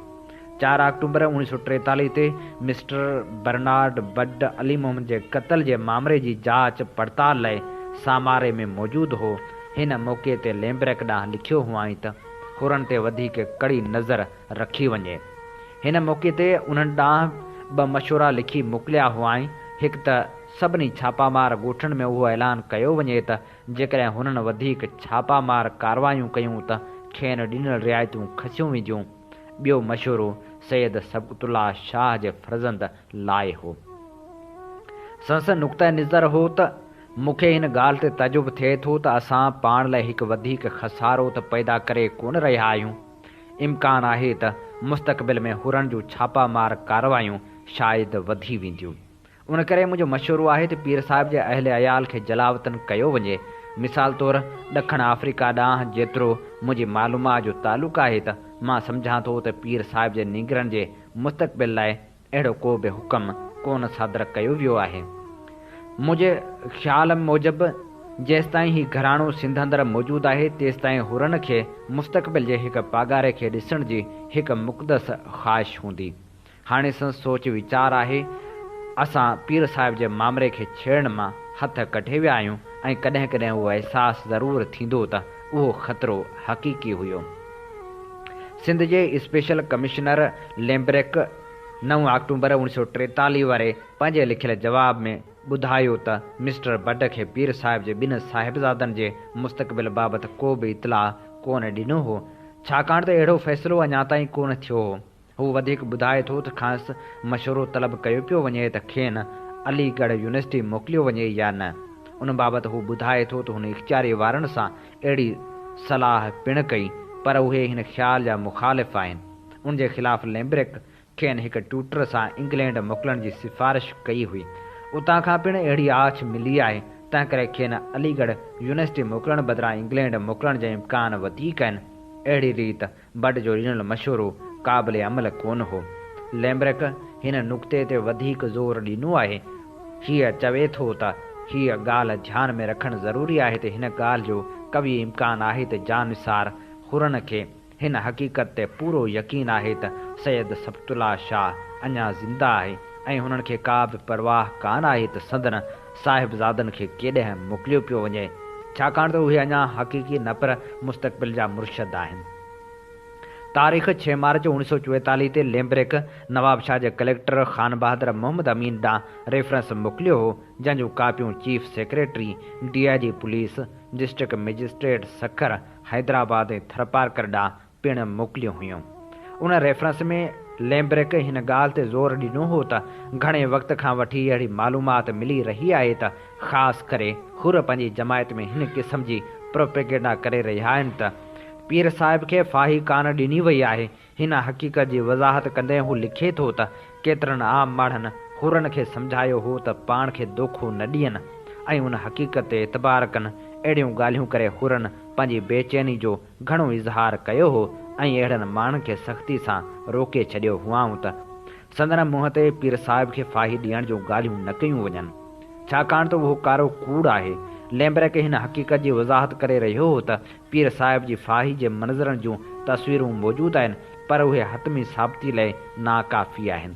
4 अक्टूबर 1943 ते मिस्टर बर्नार्ड बड अली मोहम्मद जे क़त्ल जे मामले जी जांच पड़ताल लाइ सामारे में मौजूदु हो। हिन मौक़े ते लैम्ब्रेक ॾांहुं लिखियो हुआईं त हुरनि ते वधीक कड़ी नज़र रखी वञे। हिन मौक़े ते उन्हनि ॾांहुं 2 मशवरा लिखी मोकिलिया हुआईं। हिकु त सभिनी छापामार ॻोठनि में उहो ऐलान कयो वञे त जेकॾहिं हुननि वधीक छापामार कारवायूं कयूं त खेनि ॾिनल रिआयतूं खसियूं वेंदियूं। ॿियो मशवरो सैयद सबकतुल्ला शाह जे फ़र्ज़ंद लाइ हो। संदसि नुक़्ते नज़र हो त मूंखे हिन ॻाल्हि ते तजुब थिए थो त असां पाण लाइ हिकु वधीक ख़सारो त पैदा करे कोन रहिया आहियूं। इम्कान आहे त मुस्तक़बिल में हुरन जूं छापामार कार्रवायूं शायदि वधी वेंदियूं। उन करे मुंहिंजो मशवरो आहे त पीर साहिब जे अहल अयाल खे जलावतन कयो वञे। मिसाल तौरु ॾखण अफ्रीका ॾांहुं जेतिरो मुंहिंजी मालूमात जो तालुक़ु आहे त मां सम्झां थो त पीर साहिब जे नींगरनि जे मुस्तक़बिल लाइ अहिड़ो को बि हुकुम कोन सादर कयो वियो आहे। मुंहिंजे ख़्याल मूजिबि जेसिताईं ही घराणो सिंध अंदरि मौजूदु आहे तेसिताईं हुरन खे मुस्तक़बिल जे हिकु पागारे खे ॾिसण जी हिकु मुक़दस ख़्वाहिश हूंदी। हाणे संदसि सोच वीचार आहे असां पीर साहिब जे मामले खे छेड़ण मां हथ कढे विया आहियूं ऐं कॾहिं कॾहिं उहो अहसासु ज़रूरु थींदो त उहो ख़तरो हक़ीक़ी हुयो। सिंध जे स्पेशल कमिश्नर लैम्ब्रेक 9 अक्टूबर 1943 वारे पंहिंजे लिखियल जवाब में ॿुधायो त मिस्टर बट खे पीर साहिब जे ॿिनि साहिबज़ादनि जे मुस्तक़बिल बाबति को बि इतलाउ कोन ॾिनो हो, छाकाणि त अहिड़ो फ़ैसिलो अञा ताईं कोन थियो हो। हू वधीक ॿुधाए थो त ख़ासि मशवरो तलब कयो पियो वञे त खेनि अलीगढ़ यूनिवर्सिटी मोकिलियो वञे या न। उन बाबति हू ॿुधाए थो त हुन इख़्तियारी वारनि सां अहिड़ी सलाह पिणु कई, पर उहे हिन ख़्याल जा मुख़ालिफ़ आहिनि। उन जे ख़िलाफ़ु लैम्ब्रेक खेनि हिकु ट्यूटर सां इंग्लैंड मोकिलण जी सिफ़ारिश कई हुई। उतां खां पिणु अहिड़ी आछ मिली आहे, तंहिं करे खेनि अलीगढ़ यूनिवर्सिटी मोकिलण बदिरां इंग्लैंड मोकिलण जा इम्कान वधीक आहिनि। अहिड़ी रीति बट जो ॾिनल मशवरो क़ाबिल अमल कोन हो। लैम्ब्रेक हिन नुक़्ते ते वधीक ज़ोर ॾिनो आहे। हीअ चवे थो त हीअ ॻाल्हि ध्यान में रखणु ज़रूरी आहे त हिन ॻाल्हि जो कवि इम्कान आहे त जानसार हुरन खे हिन हक़ीक़त ते पूरो यकीन आहे त सैयद सब्तुल्ला शाह अञा ज़िंदा आहे ऐं हुननि खे का बि परवाह कान आहे त संदन साहिबज़ादनि खे केॾांहुं मोकिलियो पियो वञे, छाकाणि त उहे अञा हक़ीक़ी न पर मुस्तक़बिल जा मुर्शद आहिनि। तारीख़ 6 मार्च 1944 ते लैम्ब्रेक नवाब शाह जे कलेक्टर ख़ान बहादुर मोहम्मद अमीन ॾांहुं रेफरेंस मोकिलियो हो, जंहिंजूं कापियूं chief secretary DIG police district magistrate Sukkur Hyderabad ऐं थरपारकर ॾांहुं पिणु मोकिलियूं हुयूं। उन रेफरेंस में लैम्ब्रेक हिन ॻाल्हि ते ज़ोर ॾिनो हो त घणे वक़्त खां वठी अहिड़ी मालूमात मिली रही आहे त ख़ासि करे हुर पंहिंजी जमायत में हिन क़िस्म जी प्रोपेगेंडा करे रहिया आहिनि त पीर साहिब खे फाही कान ॾिनी वई आहे। हिन हक़ीक़त जी वज़ाहत कंदे हू लिखे थो त केतिरनि आम माण्हुनि हुरन खे सम्झायो हो त पाण खे दोखो न ॾियनि ऐं उन हक़ीक़त ते एतबार कनि। अहिड़ियूं ॻाल्हियूं करे हुरन पंहिंजी बेचैनी जो घणो इज़हार कयो हो ऐं अहिड़नि माण्हुनि खे सख़्ती सां रोके छॾियो हुआऊं त संदन मुंहं ते पीर साहिब खे फाही ॾियण जूं ॻाल्हियूं न कयूं वञनि, छाकाणि त उहो कारो कूड़ आहे। लैम्ब्रेक हिन हक़ीक़त जी वज़ाहत करे रहियो हो त पीर साहिब जी फाही जे मंज़रनि जूं तस्वीरूं मौजूदु आहिनि, पर उहे हतमी साबिती लाइ नाकाफ़ी आहिनि।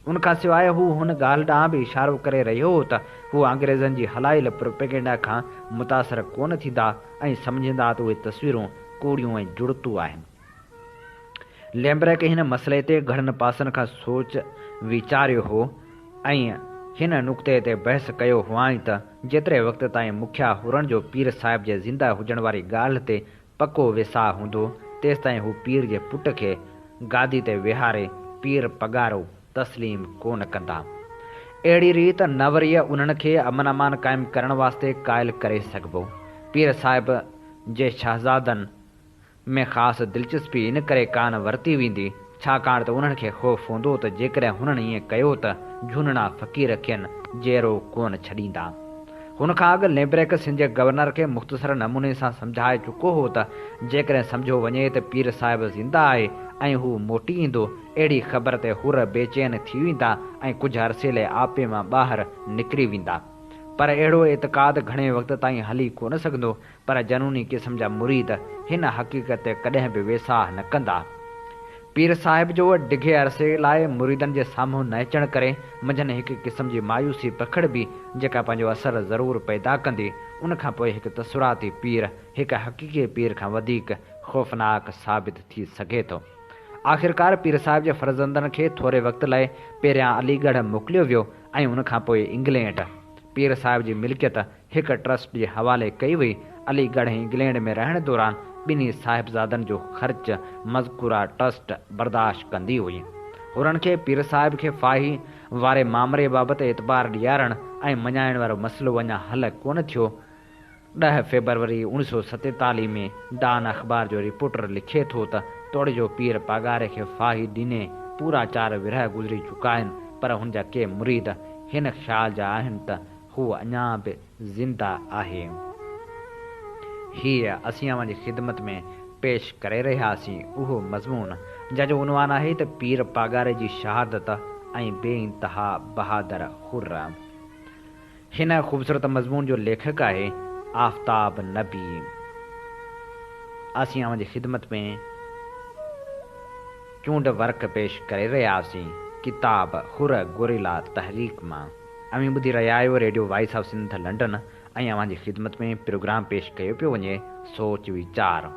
उनखां सवाइ हू हुन ॻाल्हि ॾांहुं बि इशारो करे रहियो हो त हू अंग्रेज़नि जी हलायल प्रोपेगेंडा खां मुतासिर कोन थींदा ऐं सम्झंदा त उहे तस्वीरूं कूड़ियूं ऐं जुड़तूं आहिनि। लैम्ब्रेक हिन मसइले ते घणनि पासनि खां सोच वीचारियो हो ऐं हिन नुक़्ते ते बहस कयो हुआईं त जेतिरे वक़्त ताईं मुखिया हुरन जो पीर साहिब जे ज़िंदा हुजण वारी ॻाल्हि ते पको विसाह हूंदो, तेसिताईं हू पीर जे पुट खे गादी ते विहारे पीर पगारो तस्लीम कोन कंदा। अहिड़ी रीति नवरीअ उन्हनि खे अमन अमान क़ाइमु करण वास्ते क़ाइल करे सघिबो। पीर साहिब जे शहज़ादनि में ख़ासि दिलचस्पी इन करे कान वरिती वेंदी, छाकाणि त उन्हनि खे ख़ौफ़ हूंदो त जेकॾहिं हुननि ईअं कयो त झूनड़ा फ़क़ीर खेनि जेरो कोन छॾींदा। हुन खां अॻु लैम्ब्रेक सिंध जे गवर्नर खे मुख़्तसर नमूने सां सम्झाए चुको हो त जेकॾहिं सम्झो वञे त पीर साहिब ज़िंदा आहे ऐं हू मोटी ईंदो, अहिड़ी ख़बर ते हुर बेचैन थी वेंदा ऐं कुझु अरसे लाइ आपे मां ॿाहिरि निकिरी वेंदा। पर अहिड़ो एतिक़ाद घणे वक़्त ताईं हली कोन सघंदो, पर जनूनी क़िस्म जा मुरीद हिन हक़ीक़त ते कॾहिं बि वेसाह न कंदा। पीर साहिब जो डिघे अरसे लाइ मुरीदनि जे साम्हूं न अचण करे मंझंदि हिकु क़िस्म जी मायूसी पखिड़िबी, जेका पंहिंजो असरु ज़रूरु पैदा कंदी। उनखां पोइ हिकु तसुराती पीर हिकु हक़ीक़ी पीर खां वधीक ख़ौफ़नाक साबित थी सघे थो। आख़िरकार पीर साहिब जे फ़र्ज़ंदनि खे थोरे वक़्त लाइ पहिरियां अलीगढ़ मोकिलियो वियो ऐं उनखां पोइ इंग्लैंड। पीर साहिब जी मिल्कियत हिकु ट्रस्ट जे हवाले कई वई। अलीगढ़ ऐं इंग्लैंड में रहण दौरान ॿिन्ही साहिबज़ादनि जो ख़र्च मज़कूरा ट्रस्ट बर्दाश्त कंदी हुई। हुननि खे पीर साहिब खे फाही वारे मामले बाबति एतबार ॾियारणु ऐं मञाइण वारो मसइलो अञा हल कोन थियो। 10 फरवरी 1947 में डॉन अख़बार जो रिपोर्टर लिखे थो त तोड़े जो पीर पगारे खे फाही ॾिने पूरा 4 विरह गुज़री चुका आहिनि, पर हुन जा के मुरीद हिन ख़्याल जा आहिनि त हू अञा बि ज़िंदा आहे। हीअ असीं अवां जी ख़िदमत में पेश करे रहियासीं उहो मज़मून जंहिंजो उनवान आहे त पीर पागारे जी शहादत ऐं बेइंतहा बहादुर हुर्र। हिन ख़ूबसूरत मज़मून जो लेखक आहे आफ़ताब नबी। असीं अवां जी ख़िदमत में चूंड वर्क पेश करे रहियासीं किताब हुर गोरिला तहरीक मां। अमीं ॿुधी रहिया आहियो Radio voice of Sindh London ऐं अवां जी ख़िदमत में प्रोग्राम पेश कयो पियो वञे सोच वीचार।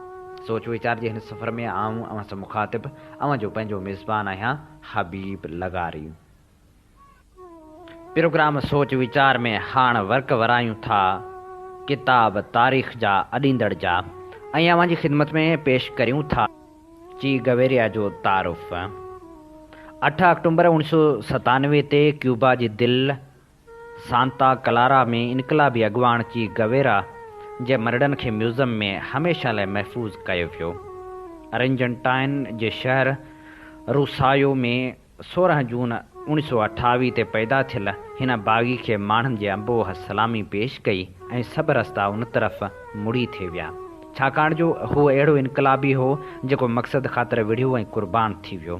सोच वीचार जे हिन सफ़र में आऊं अवां सां मुखातिब अवां जो पंहिंजो मेज़बान आहियां हबीब लगारी। प्रोग्राम सोच वीचार में हाणे वर्क वरायूं था किताब तारीख़ जा अॾींदड़ जा ऐं अवां जी ख़िदमत में पेश करियूं था ची गवेरिया जो तारुफ़। 8 अक्टूबर 1997 ते क्यूबा जी दिलि सांता क्लारा में इनकलाबी अॻवान ची गवेरा जे मरड़नि खे म्यूज़ियम में हमेशह लाइ महफ़ूज़ कयो वियो। अर्जेंटाइन जे शहर रोसायो में 16 जून 1928 ते पैदा थियल हिन बाग़ी खे माण्हुनि जे अबोह सलामी पेश कई ऐं सभु रस्ता उन तरफ़ मुड़ी थे विया, छाकाणि जो हू अहिड़ो इनकलाबी हो जेको मक़सद ख़ातिर विढ़ियो ऐं क़ुर्बान थी वियो।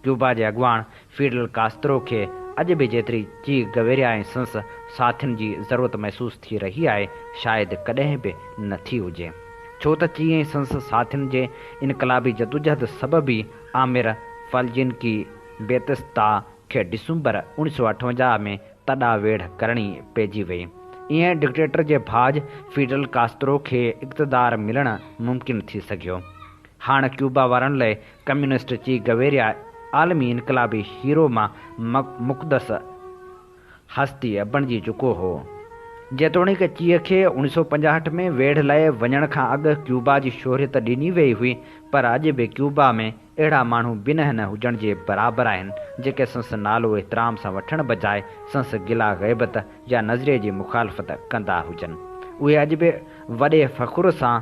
क्यूबा जे अॻवान फिडल कास्त्रो खे अॼु बि जेतिरी ची गवेरिया ऐं संस साथियुनि जी ज़रूरत महसूसु थी रही आहे शायदि कॾहिं बि न थी हुजे, छो त ची ऐं संस साथियुनि जे इनकलाबी जदोजहद सबबि आमिर फलजिन की बेतिस्ता खे डिसंबर 1958 में तॾा वेढ़ करणी पइजी वई। ईअं डिक्टेटर जे भाॼ फिडल कास्त्रो खे इक़्तिदार मिलणु मुमकिन थी सघियो। हाणे क्यूबा वारनि लाइ कम्युनिस्ट ची गवेरिया आलमी इनकलाबी हीरो मां मुक़दस हस्ती बणिजी चुको हो। जेतोणीकि चीअ खे 1965 में वेढ़ लाइ वञण खां अॻु क्यूबा जी शोहरत ॾिनी वई हुई, पर अॼु बि क्यूबा में अहिड़ा माण्हू बिन हिन हुजण जे बराबरि आहिनि जेके संस नालो एतिराम सां वठण बजाए संस गिला ग़ैबत या नज़रिये जी मुखालफ़त कंदा हुजनि। उहे अॼु बि वॾे फ़ख़ुर सां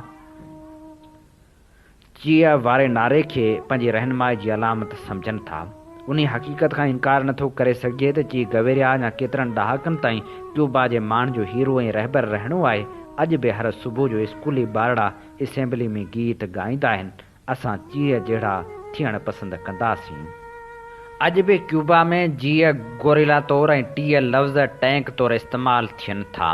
चीअ वारे नारे खे पंहिंजी रहनुमाई जी अलामत सम्झनि था। उन हक़ीक़त खां इनकार नथो करे सघिजे त ची गवेरिया अञा केतिरनि ॾहाकनि ताईं क्यूबा जे माण्हुनि जो हीरो ऐं रहबर रहणो आहे। अॼु बि हर सुबुह जो स्कूली ॿारड़ा असेंबली में गीत ॻाईंदा आहिनि, असां चीअ जहिड़ा थियणु पसंदि कंदासीं। अॼु बि क्यूबा में जीअ गोरिला तौरु ऐं 30 लफ़्ज़ टैंक तौरु इस्तेमालु थियनि था।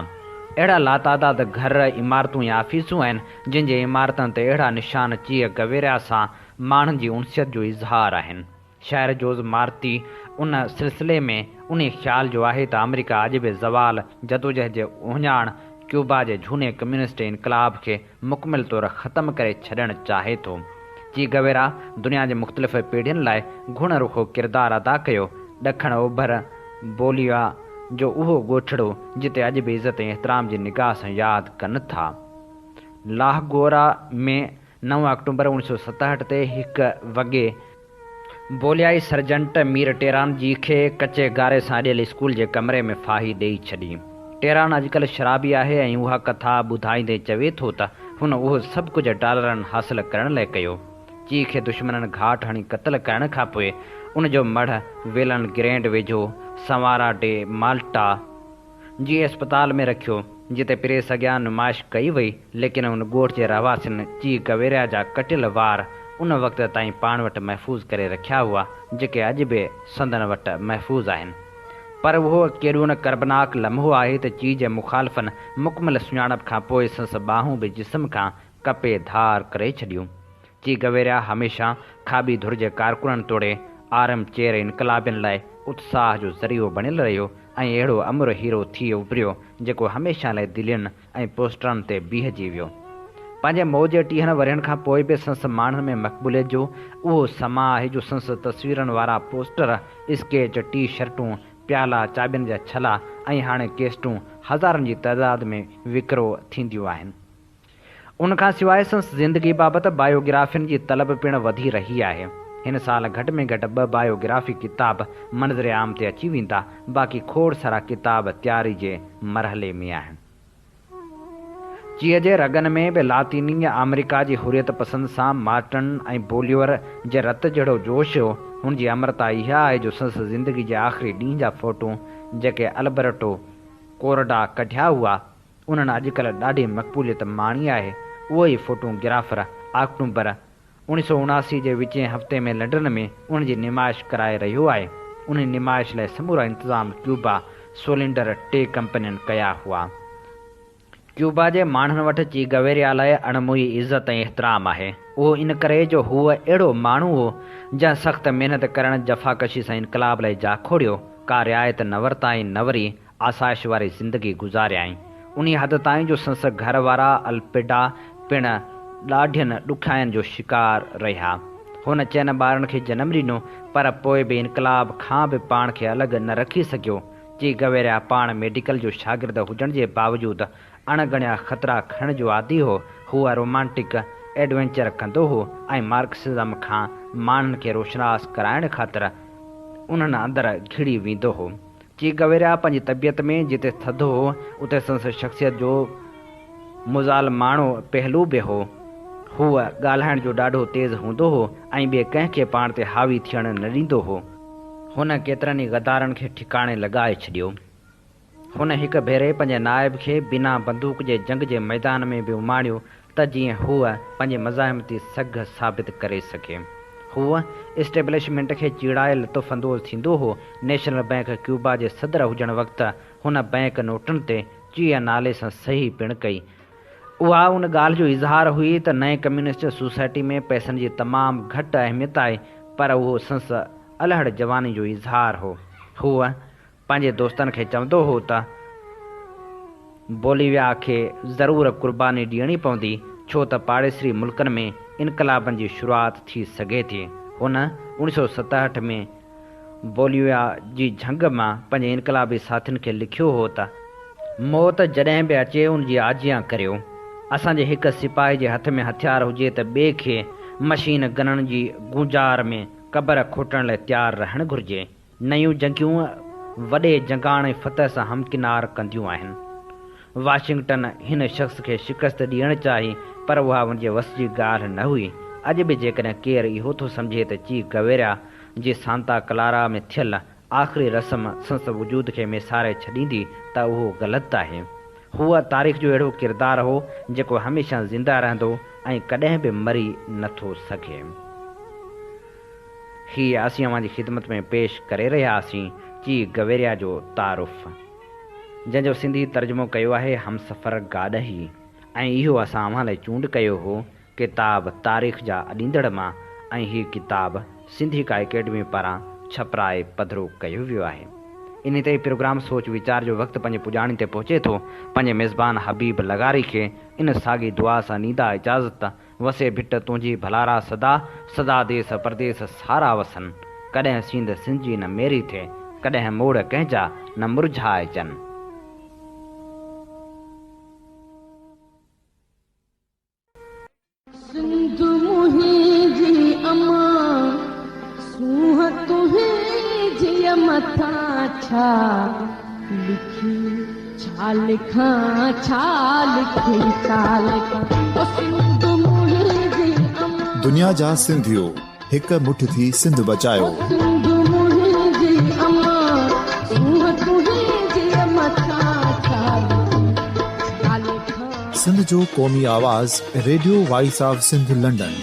अहिड़ा लातादाद घर इमारतूं या ऑफिसूं आहिनि जिन जे इमारतनि ते अहिड़ा निशान चीअ गवेरिया सां माण्हुनि जी उनसियत जो इज़हार आहिनि। शहर जोज़मारती उन सिलसिले में उन ख़्याल जो आहे त अमेरिका अॼु बि ज़वाल जदोजहद जे उहिञाण क्यूबा जे झूने कम्युनिस्ट इनकलाब खे मुकमिल तौरु ख़तमु करे छॾणु चाहे थो। ची गवेरा दुनिया जे मुख़्तलिफ़ पीढ़ियुनि लाइ गुण रुखो किरदारु अदा कयो। ॾखण ओभर बोलिविया जो उहो ॻोठड़ो जिते अॼु बि इज़त ऐं एतिराम जी निगाह सां यादि कनि था। लाहगोरा में 9 अक्टूबर 1967 ते 1 वॻे बोलियाई सर्जंट मीर टेरान जी खे कचे गारे सां अॾियल स्कूल जे कमरे में फाही ॾेई छॾी। टेरान अॼुकल्ह शराबी आहे ऐं उहा कथा ॿुधाईंदे चवे थो त हुन उहो सभु कुझु डॉलरनि हासिलु करण लाइ कयो। ची खे दुश्मननि घाट हणी क़तलु करण खां पोइ उनजो मढ़ वेलन ग्रैंड वेझो संवारा डे माल्टा जी अस्पताल में रखियो, जिते प्रेस अॻियां नुमाइश कई वई, लेकिन उन ॻोठ जे रहवासियुनि ची गवेरिया जा कटियल वार उन वक़्त ताईं पाण वटि महफ़ूज़ करे रखिया हुआ जेके अॼु बि संदन वटि महफ़ूज़ आहिनि। पर उहो केॾो न कर्बनाक लम्हो आहे त ची जे मुखालफ़नि मुकमल सुञाणप खां पोइ संस ॿाहूं बि जिस्म खां कपे धार करे छॾियूं। ची गवेरिया हमेशह खाॿी धुर जे कारकुननि तोड़े आरम चेर इनकलाबियुनि लाइ उत्साह जो ज़रियो बणियलु रहियो ऐं अहिड़ो अमर हीरो थी उभिरियो जेको हमेशह लाइ दिलियुनि ऐं पोस्टरनि ते बीहजी वियो। पंहिंजे मौज जे 30 वरहनि खां पोइ बि संस माण्हुनि में मक़बूलियत जो उहो समा आहे जो संस तस्वीरनि वारा पोस्टर, स्केच, टी शर्टूं, प्याला, चाॿियुनि जा छला ऐं हाणे केस्टूं हज़ारनि जी तइदाद में विकिरो थींदियूं आहिनि। उनखां सवाइ संस ज़िंदगी बाबति बायोग्राफियुनि जी तलब पिणु वधी रही आहे। हिन साल घटि में घटि 2 बायोग्राफी किताब मंज़र आम ते अची वेंदा, बाक़ी खोड़ सारा किताब तयारी जे मरहले में आहिनि। चीअ जे रगनि में बि लातीनी अमेरिका जी हुरियत पसंद सां मार्टन ऐं बोलिवर जे रत जहिड़ो जोश हो। हुन जी अमरता इहा आहे जो संदसि ज़िंदगी जे आख़िरी ॾींहं जा फ़ोटो जेके अल्बर्टो कोरडा कढिया हुआ उन्हनि अॼुकल्ह ॾाढी मक़बूलियत माणी आहे। उहो ई फ़ोटोग्राफर अक्टूबर 1979 जे विचें हफ़्ते में लंडन में उन जी निमाइश कराए रहियो आहे। उन निमाइश लाइ समूरा इंतज़ाम क्यूबा सोलिंडर 2 कंपनियुनि कया हुआ। क्यूबा जे माण्हुनि वटि ची गवेरिया लाइ अणमुई इज़त ऐं एतिराम आहे। उहो इन करे जो हूअ अहिड़ो माण्हू हो जंहिं सख़्त महिनत करण जफ़ाकशी सां इनकलाब लाइ जा खोड़ियो, का रिआयत न वरिताई न वरी आसाइश वारी ज़िंदगी गुज़ारियाई। उन हद ताईं जो संस घर वारा अल्पिडा पिणु ॾाढियुनि ॾुखियाईनि जो शिकार रहिया। हुन 4 ॿारनि खे जनमु ॾिनो, पर पोइ बि इनकलाब खां बि पाण खे अलॻि न रखी सघियो। ची गवेरिया पाण मेडिकल जो शागिर्द हुजण जे बावजूदि अणगणिया ख़तरा खणण जो आदी हो। हूअ रोमांटिक एडवेंचर कंदो हो ऐं मार्क्सिज़म खां माण्हुनि खे रोशनास कराइण ख़ातिर उन्हनि अंदरि घिड़ी वेंदो हो। ची गवेरिया पंहिंजी तबियत में जिते थधो हो उते संदसि शख़्सियत जो मुज़ालमाणो पहलू बि हो। हूअ ॻाल्हाइण जो ॾाढो तेज़ हूंदो हो ऐं ॿिए कंहिंखे पाण ते हावी थियण न ॾींदो हो। हुन केतिरनि ई गदारनि खे ठिकाणे लॻाए छॾियो। हुन हिकु भेरे पंहिंजे नाइब खे बिना बंदूक जे जंग जे मैदान में बि उमाणियो त जीअं हूअ पंहिंजे मज़ाहिमती सघ साबित करे सघे। हूअ इस्टेब्लिशमेंट खे चीड़ाए लुत्फ़अंदोज़ थींदो हो। नेशनल बैंक क्यूबा जे सदर हुजण वक़्तु हुन बैंक नोटुनि ते चीअ नाले सां सही पिणु कई। उहा उन ॻाल्हि जो इज़हार हुई त नए कम्युनिस्ट सोसाइटी में पैसनि जी तमामु घटि अहमियत आहे, पर उहो संस अलहड़ जवानी जो इज़हार हो। हूअ पंहिंजे दोस्तनि खे चवंदो हो त बोलिविया खे ज़रूरु क़ुर्बानी ॾियणी पवंदी, छो त पाड़ेसरी मुल्कनि में इनकलाबनि जी शुरूआति थी सघे थी। हुन 1967 में बोलिविया जी झंग मां पंहिंजे इनकलाबी साथियुनि खे लिखियो हो त मौत जॾहिं बि अचे उन जी आजियां करियो। असांजे हिकु सिपाही जे हथ में हथियार हुजे त ॿिए खे मशीन गननि जी गुंजार में क़बर खोटण लाइ तयारु रहणु घुरिजे। नयूं जंगियूं वॾे जंगाणे फतह सां हमकिनार कंदियूं आहिनि। वाशिंगटन हिन शख़्स खे शिकस्त ॾियणु चाही, पर उहा उनजे वस जी ॻाल्हि न हुई। अॼु बि जेकॾहिं केरु इहो थो सम्झे त ची गवेरिया जी सांता क्लारा में थियल आख़िरी रस्म संस वजूद खे मिसारे छॾींदी त उहो ग़लति आहे। हूअ तारीख़ जो अहिड़ो किरदारु हो जेको हमेशह ज़िंदा रहंदो ऐं कॾहिं बि मरी नथो सघे। हीअ असीं अव्हांजी ख़िदमत में पेश करे रहियासीं ची गवेरिया जो तारुफ़, जंहिंजो सिंधी तर्जुमो कयो आहे हमसफ़र गाॾही, ऐं इहो असां अव्हां लाइ चूंड कयो हो किताब तारीख़ जा अॾींदड़ मां, ऐं हीअ किताब सिंधी का अकेडमी पारां छपराए पधिरो कयो वियो आहे। इन ते प्रोग्राम सोच वीचार जो वक़्तु पंहिंजे पुॼाणी ते पहुचे थो। पंहिंजे मेज़बान हबीब लगारी खे इन साॻी दुआ सां ॾींदा इजाज़त। वसे भिट तुंहिंजी भलारा सदा, सदा देस परदेस सारा वसनि। कॾहिं सींद सिंजी न मेरी थिए, कॾहिं मोड़ कंहिंजा न मुरझाइजनि। सिंधु मुंहिंजी अमा सूंह तुंहिंजी मथां छा लिखी, छा लिखां छा लिखी, छा लिखां। सिंधु मुंहिंजी अमा, दुनिया जा सिंधियो हिकु मुठ थी सिंध बचायो। सिंधु मुंहिंजी अमा सूंह तुंहिंजी मथां छा लिखी, छा लिखां। सिंध जो क़ौमी आवाज़ Radio voice of Sindh London.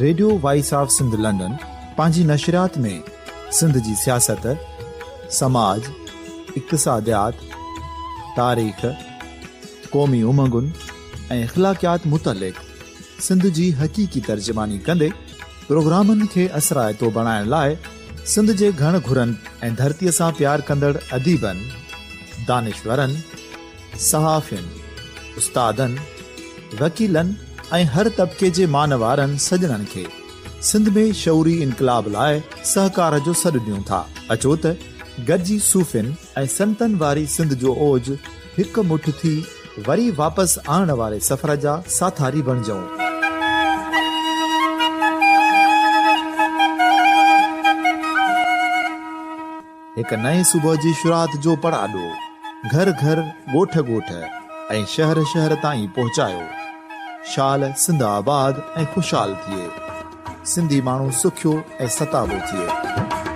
Radio voice of Sindh London पंहिंजी नशरियात में सिंध जी सियासत, समाज, इक़्तिसादियात, तारीख़, क़ौमी उमंगुनि ऐं अख़लाक़ियात मुतलिक़ सिंध जी हक़ीक़ी तर्जुमानी कंदे प्रोग्रामनि खे असराइतो बणाइण लाइ सिंध जे घण घुरनि ऐं धरतीअ सां प्यार कंदड़ अदीबनि, दानिश्वरनि, सहाफ़ियुनि, उस्तादनि, वकीलनि ऐं हर तबिके जे मानवारनि सजणनि खे सिंध में शऊरी इनकलाब लाइ सहकार जो सॾु ॾियूं था। अचो त गॾिजी सूफ़ियुनि ऐं संतनि वारी सिंध जो ओज हिकु मुठ थी वरी वापसि आणण वारे सफ़र जा साथारी बणिजऊं। एक नए सुबह जी शुरुआत जो पड़ाॾो घर घर ॻोठ ॻोठ ऐं शहर शहर ताईं पहुचायो। शाल सिंध आबाद ऐं ख़ुशहाल थिए, सिंधी माण्हू सुखियो ऐं सताबो थिए।